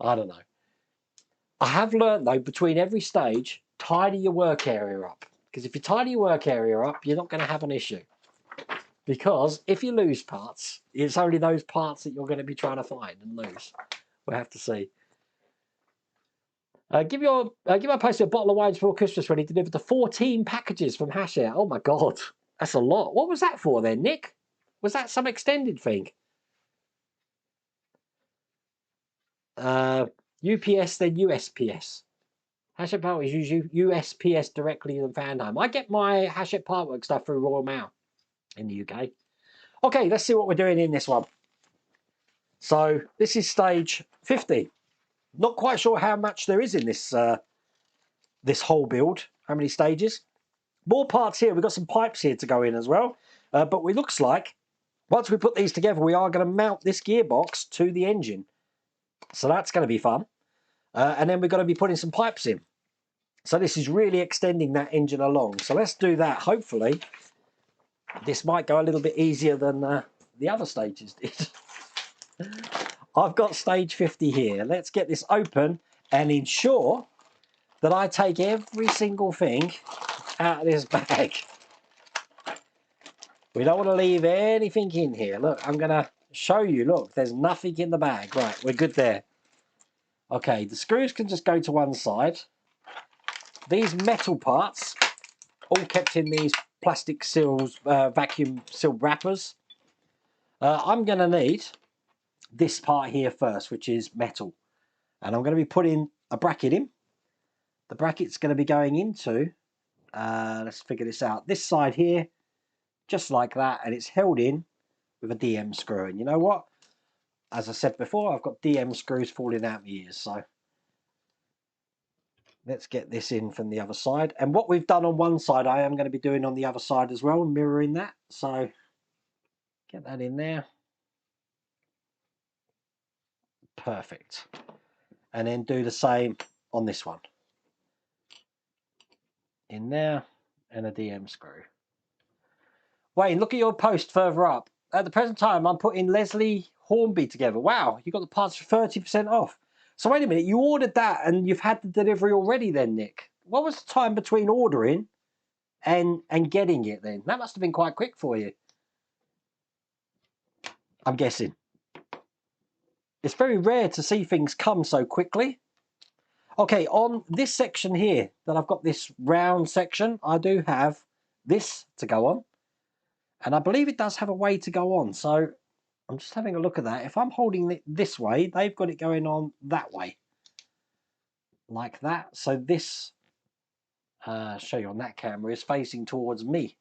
[SPEAKER 2] I don't know. I have learned, though, between every stage, tidy your work area up. Because if you tidy your work area up, you're not going to have an issue. Because if you lose parts, it's only those parts that you're going to be trying to find and lose. We'll have to see. Give my post a bottle of wine before Christmas when he delivered the 14 packages from Hashare. Oh my God, that's a lot. What was that for then, Nick? Was that some extended thing? UPS then USPS. Hachette Partworks use USPS directly than Fandom. I get my Hachette Partworks stuff through Royal Mail in the UK. Okay, let's see what we're doing in this one. So this is stage 50. Not quite sure how much there is in this this whole build. How many stages? More parts here. We've got some pipes here to go in as well. But it looks like once we put these together, we are going to mount this gearbox to the engine. So that's going to be fun. And then we're going to be putting some pipes in. So this is really extending that engine along. So let's do that. Hopefully, this might go a little bit easier than the other stages did. I've got stage 50 here. Let's get this open and ensure that I take every single thing out of this bag. We don't want to leave anything in here. Look, I'm going to show you. Look, there's nothing in the bag. Right, we're good there. Okay, the screws can just go to one side. These metal parts, all kept in these plastic seals, vacuum sealed wrappers. I'm going to need this part here first, which is metal. And I'm going to be putting a bracket in. The bracket's going to be going into, let's figure this out, this side here, just like that, and it's held in with a DM screw. And you know what? As I said before, I've got DM screws falling out my ears, so let's get this in from the other side. And what we've done on one side, I am going to be doing on the other side as well, mirroring that. So get that in there. Perfect. And then do the same on this one. In there, and a DM screw. Wayne, look at your post further up. At the present time, I'm putting Leslie Hornby together. Wow, you got the parts for 30% off. So wait a minute, you ordered that and you've had the delivery already then, Nick? What was the time between ordering and getting it then? That must have been quite quick for you, I'm guessing. It's very rare to see things come so quickly. Okay, on this section here, that I've got this round section, I do have this to go on. And I believe it does have a way to go on. So I'm just having a look at that. If I'm holding it this way, they've got it going on that way. Like that. So this, show you on that camera, is facing towards me.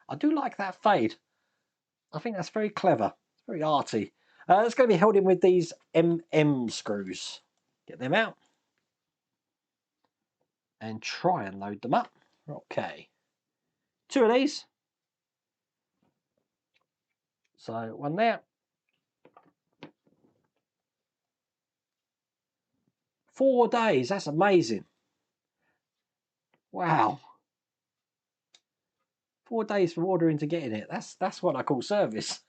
[SPEAKER 2] I do like that fade. I think that's very clever. It's very arty. It's going to be held in with these screws. Get them out. And try and load them up. Okay. 2 of these. So one there. 4 days. That's amazing. Wow. 4 days from ordering to getting it. That's what I call service.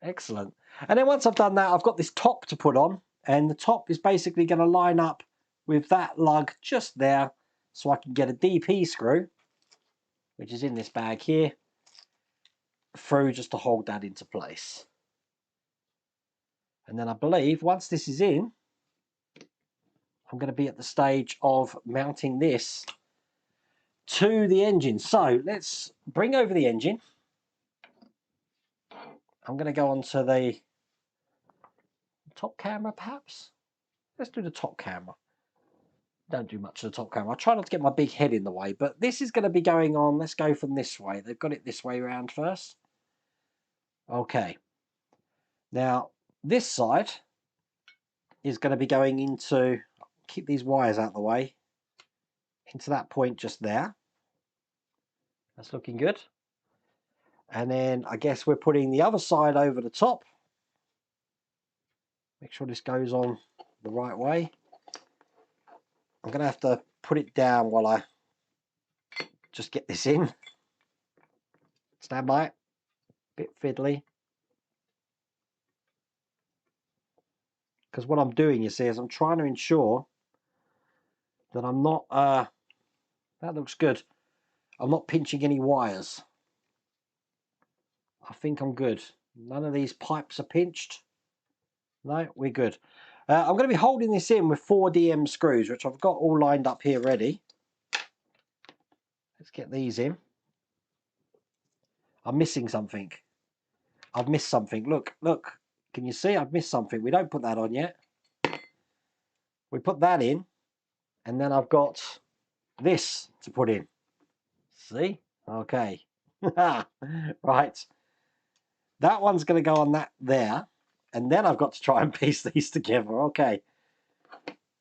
[SPEAKER 2] Excellent. And then once I've done that, I've got this top to put on, and the top is basically going to line up with that lug just there, so I can get a DP screw, which is in this bag here, through just to hold that into place. And then I believe once this is in, I'm going to be at the stage of mounting this to the engine. So let's bring over the engine. I'm going to go onto the top camera, perhaps. Let's do the top camera. Don't do much of the top camera. I try not to get my big head in the way, but this is going to be going on. Let's go from this way. They've got it this way around first. Okay. Now, this side is going to be going into, keep these wires out of the way, into that point just there. That's looking good. And then I guess we're putting the other side over the top. Make sure this goes on the right way. I'm going to have to put it down while I just get this in. Stand by. Bit fiddly. Because what I'm doing, you see, is I'm trying to ensure that I'm not, that looks good. I'm not pinching any wires. I think I'm good. None of these pipes are pinched. No, we're good. I'm going to be holding this in with 4 DM screws, which I've got all lined up here ready. Let's get these in. I'm missing something. I've missed something. Look, look. Can you see? I've missed something. We don't put that on yet. We put that in, and then I've got this to put in. See? Okay. Right. That one's going to go on that there, and then I've got to try and piece these together. Okay.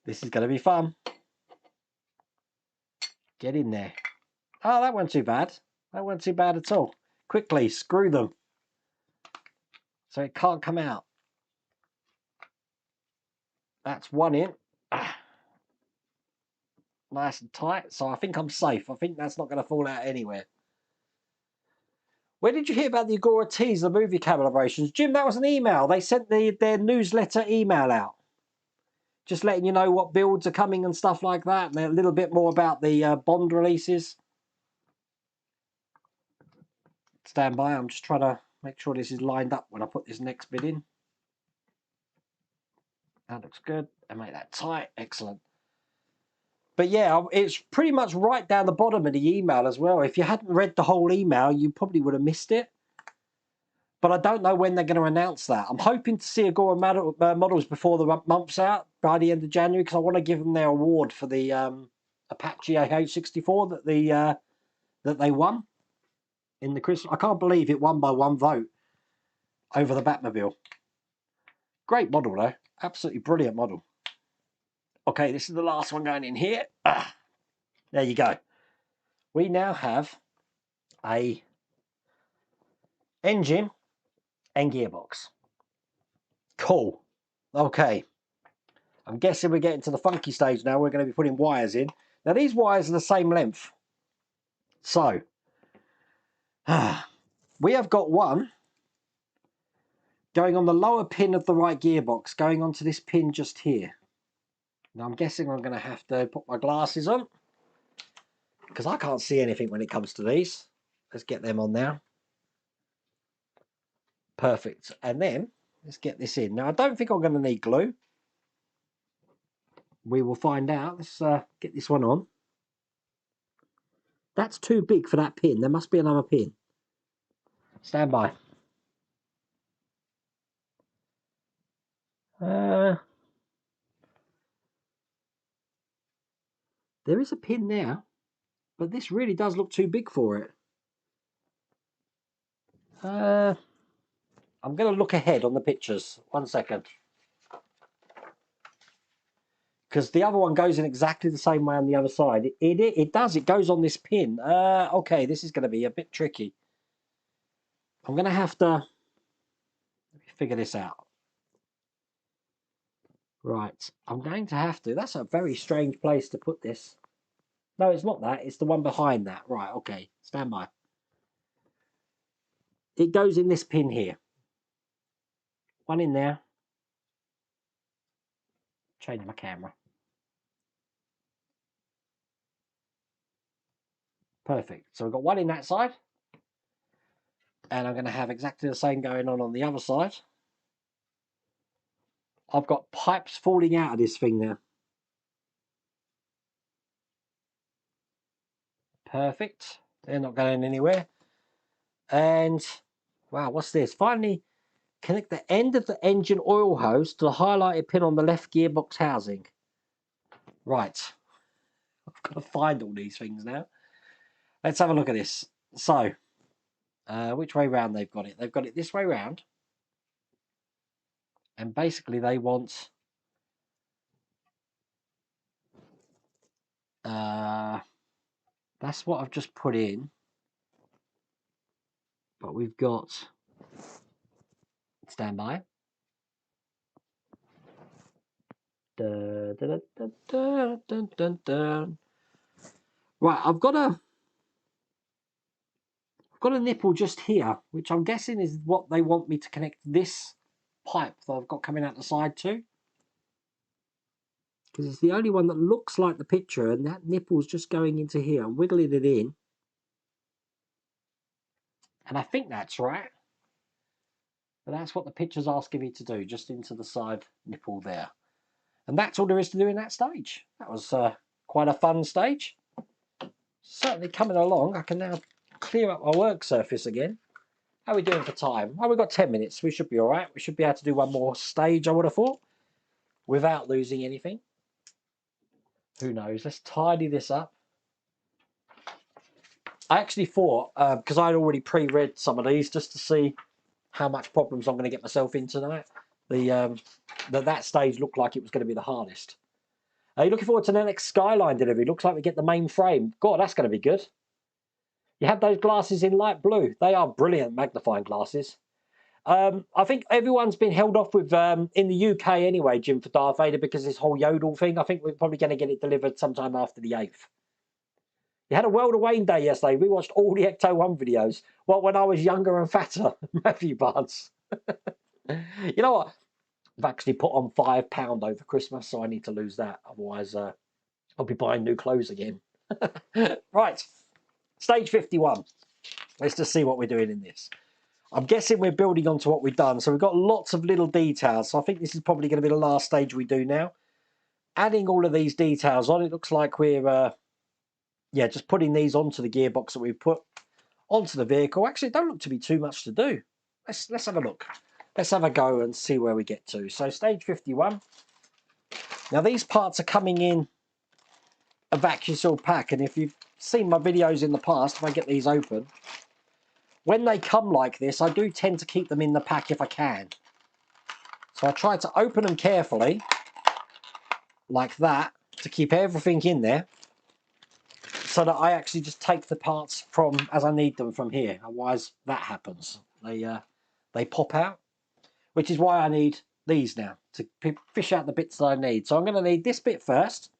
[SPEAKER 2] This is going to be fun. Get in there. Oh, that wasn't too bad. That wasn't too bad at all. Quickly screw them so it can't come out. That's one in. Nice and tight. So I think I'm safe. I think that's not going to fall out anywhere. Where did you hear about the Agora Tees, the movie calibrations? Jim, that was an email. They sent their newsletter email out. Just letting you know what builds are coming and stuff like that. And a little bit more about the Bond releases. Stand by. I'm just trying to make sure this is lined up when I put this next bit in. That looks good. And make that tight. Excellent. But yeah, it's pretty much right down the bottom of the email as well. If you hadn't read the whole email, you probably would have missed it. But I don't know when they're going to announce that. I'm hoping to see Agora models before the month's out, by the end of January, because I want to give them their award for the Apache AH64 that they won in the Christmas. I can't believe it won by 1 vote over the Batmobile. Great model though, absolutely brilliant model. Okay, this is the last one going in here. There you go. We now have a engine and gearbox. Cool. Okay. I'm guessing we're getting to the funky stage now. We're going to be putting wires in. Now, these wires are the same length. So, we have got one going on the lower pin of the right gearbox, going onto this pin just here. Now, I'm guessing I'm going to have to put my glasses on because I can't see anything when it comes to these. Let's get them on now. Perfect. And then Let's get this in. Now, I don't think I'm going to need glue. We will find out. Let's get this one on. That's too big for that pin. There must be another pin. Stand by. There is a pin there, but this really does look too big for it. I'm going to look ahead on the pictures. 1 second. Because the other one goes in exactly the same way on the other side. It does. It goes on this pin. Okay, this is going to be a bit tricky. I'm going to have to figure this out. Right. I'm going to have to. That's a very strange place to put this. No, it's not that. It's the one behind that. Right, okay. Stand by. It goes in this pin here. One in there. Change my camera. Perfect. So we've got one in that side. And I'm going to have exactly the same going on the other side. I've got pipes falling out of this thing now. Perfect. They're not going anywhere. And, wow, what's this? Finally, connect the end of the engine oil hose to the highlighted pin on the left gearbox housing. Right. I've got to find all these things now. Let's have a look at this. So, which way round they've got it? They've got it this way round. And basically they want... that's what I've just put in. But we've got... Stand by. Dun, dun, dun, dun, dun, dun, dun. Right, I've got a nipple just here, which I'm guessing is what they want me to connect this pipe that I've got coming out the side to. Because it's the only one that looks like the picture, and that nipple's just going into here. I'm wiggling it in. And I think that's right. But that's what the picture's asking me to do, just into the side nipple there. And that's all there is to do in that stage. That was quite a fun stage. Certainly coming along. I can now clear up my work surface again. How are we doing for time? Oh, we've got 10 minutes. We should be all right. We should be able to do one more stage, I would have thought, without losing anything. Who knows? Let's tidy this up. I actually thought, because I'd already pre-read some of these just to see how much problems I'm going to get myself in tonight, that stage looked like it was going to be the hardest. Are you looking forward to the next Skyline delivery? Looks like we get the main frame. God, that's going to be good. You have those glasses in light blue. They are brilliant magnifying glasses. I think everyone's been held off with, in the UK anyway, Jim, for Darth Vader because this whole Yodel thing. I think we're probably going to get it delivered sometime after the 8th. You had a World of Wayne day yesterday. We watched all the Ecto-1 videos. Well, when I was younger and fatter, Matthew Barnes. You know what? I've actually put on £5 over Christmas, so I need to lose that. Otherwise, I'll be buying new clothes again. Right, stage 51. Let's just see what we're doing in this. I'm guessing we're building onto what we've done. So we've got lots of little details. So I think this is probably going to be the last stage we do now. Adding all of these details on, it looks like we're, yeah, just putting these onto the gearbox that we've put onto the vehicle. Actually, it don't look to be too much to do. Let's have a look. Let's have a go and see where we get to. So stage 51. Now these parts are coming in a vacuum sealed pack, and if you've seen my videos in the past, if I get these open, when they come like this, I do tend to keep them in the pack if I can. So I try to open them carefully, like that, to keep everything in there, so that I actually just take the parts from as I need them from here. Otherwise, that happens. They pop out. Which is why I need these now, to fish out the bits that I need. So I'm going to need this bit first.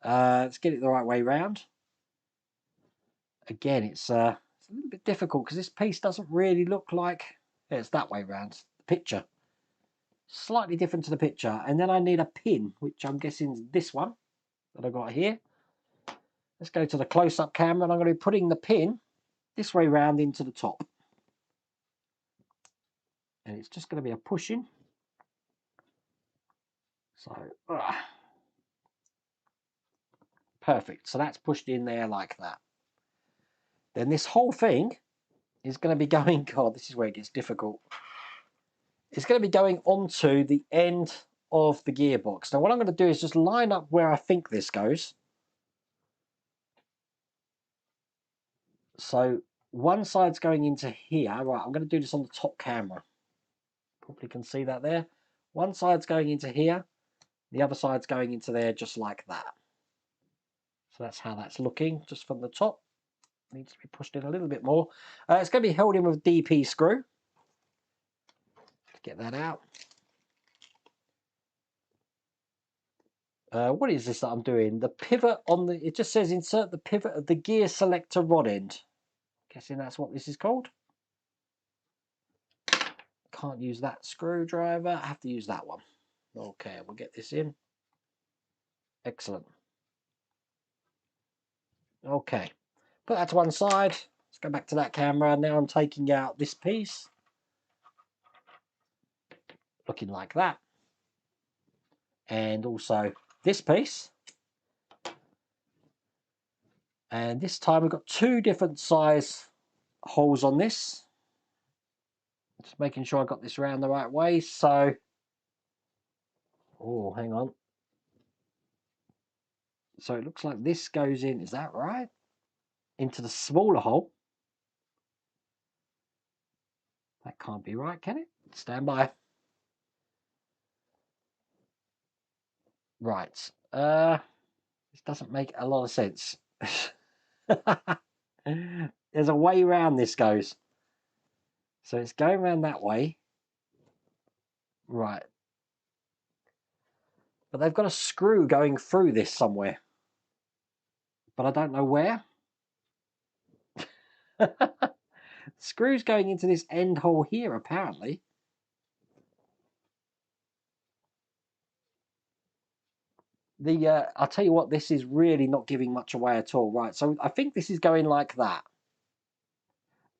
[SPEAKER 2] Let's get it the right way round. Again, it's a little bit difficult because this piece doesn't really look like... Yeah, it's that way round. The picture. Slightly different to the picture. And then I need a pin, which I'm guessing is this one that I've got here. Let's go to the close-up camera, and I'm going to be putting the pin this way round into the top. And it's just going to be a pushing. So, perfect. So that's pushed in there like that. Then this whole thing is going to be going, God, this is where it gets difficult. It's going to be going onto the end of the gearbox. Now what I'm going to do is just line up where I think this goes. So one side's going into here. Right, I'm going to do this on the top camera. Probably can see that there. One side's going into here. The other side's going into there just like that. So that's how that's looking just from the top. Needs to be pushed in a little bit more. It's going to be held in with a DP screw. Get that out. What is this that I'm doing? The pivot on the, it just says insert the pivot of the gear selector rod end. Guessing that's what this is called. Can't use that screwdriver. I have to use that one. Okay, we'll get this in. Excellent. Okay, put that to one side. Let's go back to that camera. Now I'm taking out this piece. Looking like that. And also this piece. And this time we've got two different size holes on this. Just making sure I got this around the right way. So, oh, hang on. So it looks like this goes in, is that right? Into the smaller hole. That can't be right, can it? Stand by. Right. This doesn't make a lot of sense. There's a way around this goes. So it's going around that way. Right. But they've got a screw going through this somewhere. But I don't know where. Screw's going into this end hole here, apparently. I'll tell you what, this is really not giving much away at all. Right, so I think this is going like that.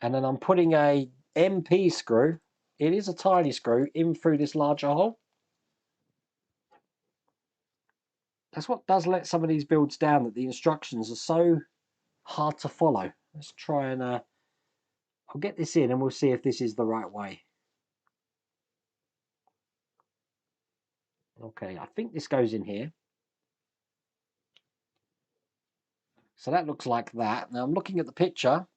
[SPEAKER 2] And then I'm putting a MP screw, it is a tiny screw, in through this larger hole. That's what does let some of these builds down, that the instructions are so hard to follow. Let's try and, I'll get this in and we'll see if this is the right way. Okay, I think this goes in here. So that looks like that. Now I'm looking at the picture.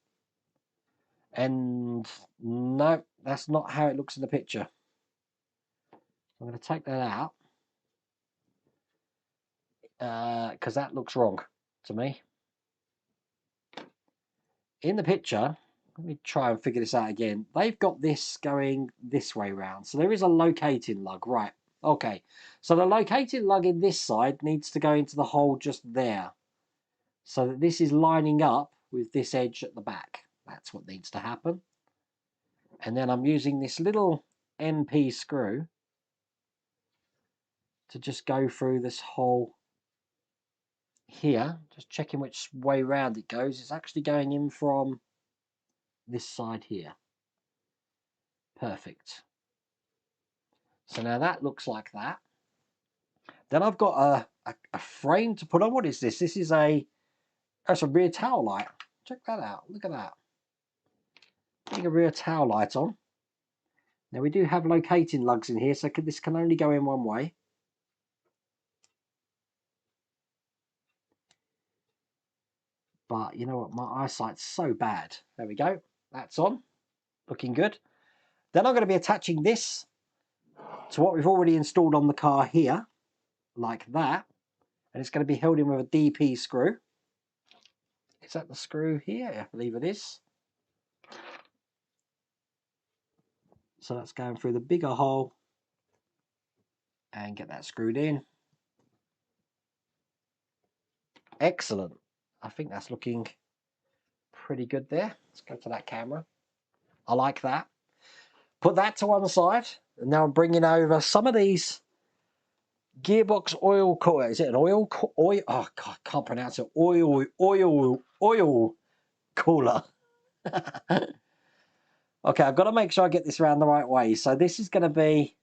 [SPEAKER 2] And no, that's not how it looks in the picture. I'm going to take that out. Because that looks wrong to me. In the picture, let me try and figure this out again. They've got this going this way round. So there is a locating lug. Right. Okay. So the locating lug in this side needs to go into the hole just there. So that this is lining up with this edge at the back. That's what needs to happen. And then I'm using this little MP screw to just go through this hole here, just checking which way round it goes. It's actually going in from this side here. Perfect. So now that looks like that. Then I've got a frame to put on. What is this? This is that's a rear tail light. Check that out. Look at that. Putting a rear tail light on. Now we do have locating lugs in here, so this can only go in one way. But you know what, my eyesight's so bad. There we go. That's on. Looking good. Then I'm going to be attaching this to what we've already installed on the car here, like that. And it's going to be held in with a DP screw. Is that the screw here? I believe it is. So that's going through the bigger hole and get that screwed in. Excellent. I think that's looking pretty good there. Let's go to that camera. I like that. Put that to one side. And now I'm bringing over some of these gearbox oil cooler. Is it an oil? Oh, God, I can't pronounce it. Oil cooler. Okay, I've got to make sure I get this around the right way. So this is going to be,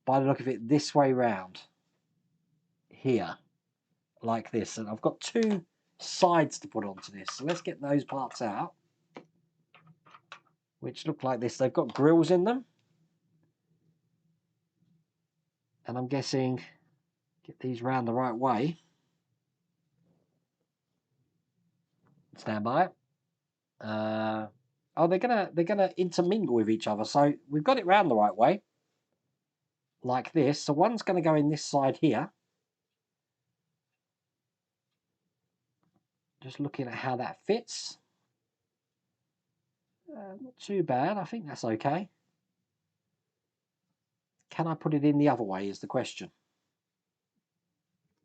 [SPEAKER 2] by the look of it, this way round. Here. Like this. And I've got two sides to put onto this. So let's get those parts out. Which look like this. They've got grills in them. And I'm guessing, get these round the right way. Stand by. Oh, they're gonna intermingle with each other. So we've got it round the right way, like this. So one's going to go in this side here. Just looking at how that fits. Not too bad. I think that's okay. Can I put it in the other way is the question.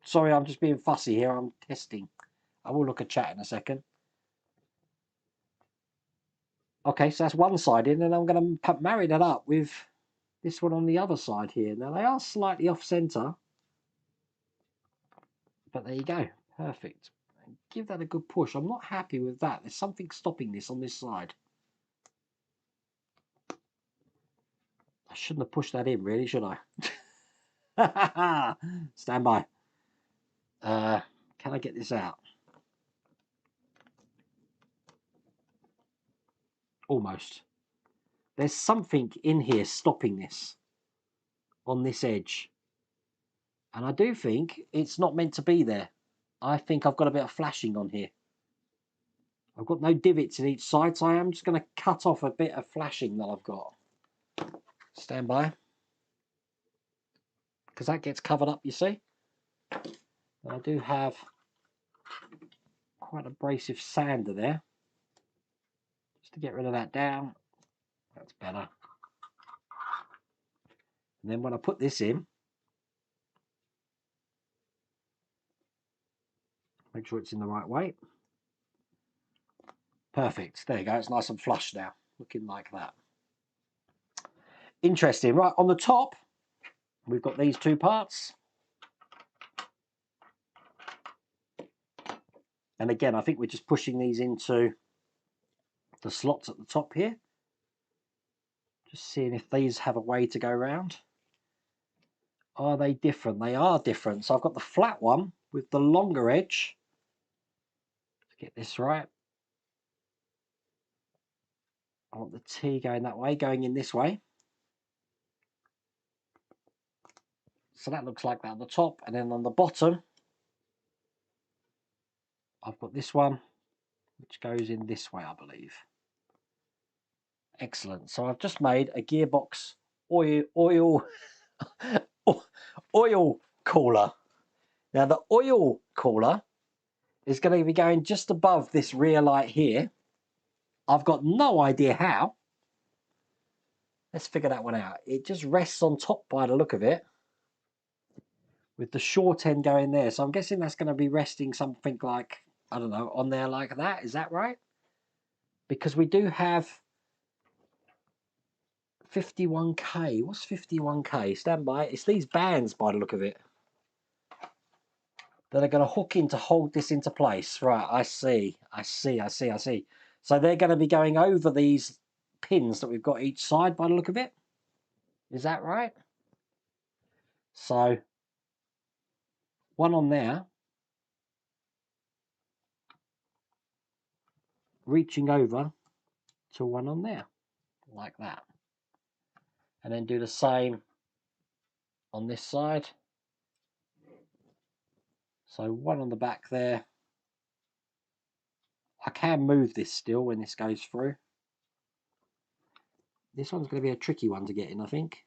[SPEAKER 2] Sorry, I'm just being fussy here. I'm testing. I will look at chat in a second. Okay, so that's one side in, and I'm going to marry that up with this one on the other side here. Now, they are slightly off-center. But there you go. Perfect. Give that a good push. I'm not happy with that. There's something stopping this on this side. I shouldn't have pushed that in, really, should I? Stand by. Can I get this out? Almost. There's something in here stopping this on this edge. And I do think it's not meant to be there. I think I've got a bit of flashing on here. I've got no divots in each side, so I am just going to cut off a bit of flashing that I've got. Stand by. Because that gets covered up, you see. I do have quite abrasive sander there. Just to get rid of that down. That's better. And then when I put this in, make sure it's in the right way. Perfect. There you go. It's nice and flush now. Looking like that. Interesting. Right, on the top, we've got these two parts. And again, I think we're just pushing these into the slots at the top here. Just seeing if these have a way to go around. Are they different? They are different. So I've got the flat one with the longer edge. Let's get this right. I want the T going that way, going in this way. So that looks like that on the top. And then on the bottom, I've got this one, which goes in this way, I believe. Excellent. So I've just made a gearbox oil cooler. Now the oil cooler is going to be going just above this rear light here. I've got no idea how. Let's figure that one out. It just rests on top by the look of it, with the short end going there. So I'm guessing that's going to be resting something like, I don't know, on there like that. Is that right? Because we do have 51k. What's 51k? Stand by. It's these bands by the look of it that are going to hook in to hold this into place. Right, I see. So they're going to be going over these pins that we've got each side by the look of it. Is that right? So one on there, reaching over to one on there, like that. And then do the same on this side. So one on the back there. I can move this still when this goes through. This one's going to be a tricky one to get in, I think.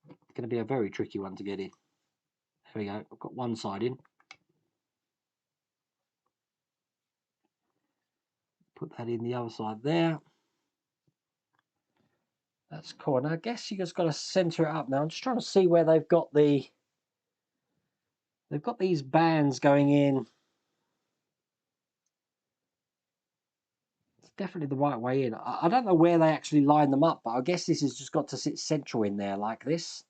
[SPEAKER 2] It's going to be a very tricky one to get in. There we go. I've got one side in. Put that in the other side there. That's cool. And I guess you just got to center it up now. I'm just trying to see where they've got these bands going in. It's definitely the right way in. I don't know where they actually line them up, but I guess this has just got to sit central in there like this.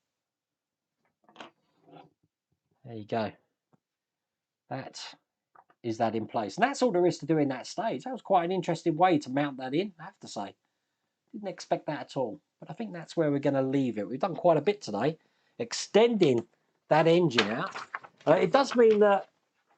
[SPEAKER 2] There you go. That is that in place. And that's all there is to do in that stage. That was quite an interesting way to mount that in, I have to say. Didn't expect that at all. But I think that's where we're going to leave it. We've done quite a bit today, extending that engine out. It does mean that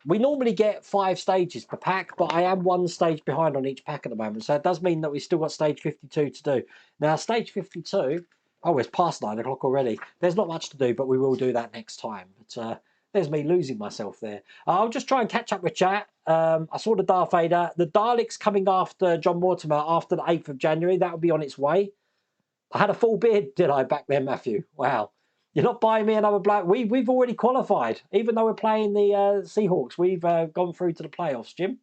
[SPEAKER 2] we normally get 5 stages per pack, but I am 1 stage behind on each pack at the moment. So it does mean that we've still got stage 52 to do. Now, stage 52, oh, it's past 9 o'clock already. There's not much to do, but we will do that next time. But there's me losing myself there. I'll just try and catch up with chat. I saw the Darth Vader. The Dalek's coming after John Mortimer after the 8th of January. That will be on its way. I had a full beard, did I, back then, Matthew? Wow. You're not buying me another black. We've already qualified. Even though we're playing the Seahawks, we've gone through to the playoffs, Jim.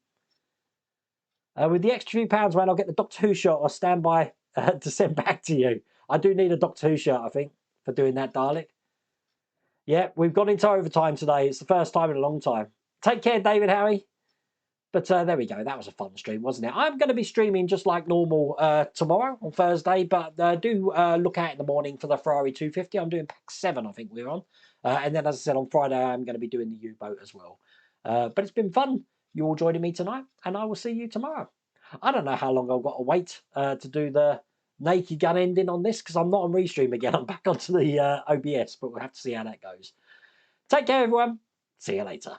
[SPEAKER 2] With the extra £2, man, I'll get the Doctor Who shirt or stand by to send back to you. I do need a Doctor Who shirt, I think, for doing that, Dalek. Yeah, we've gone into overtime today. It's the first time in a long time. Take care, David Howie. But there we go. That was a fun stream, wasn't it? I'm going to be streaming just like normal tomorrow on Thursday, but do look out in the morning for the Ferrari 250. I'm doing pack 7, I think we're on. And then, as I said, on Friday, I'm going to be doing the U-boat as well. But it's been fun, you all joining me tonight, and I will see you tomorrow. I don't know how long I've got to wait to do the naked gun ending on this, because I'm not on Restream again. I'm back onto the OBS, but we'll have to see how that goes. Take care, everyone. See you later.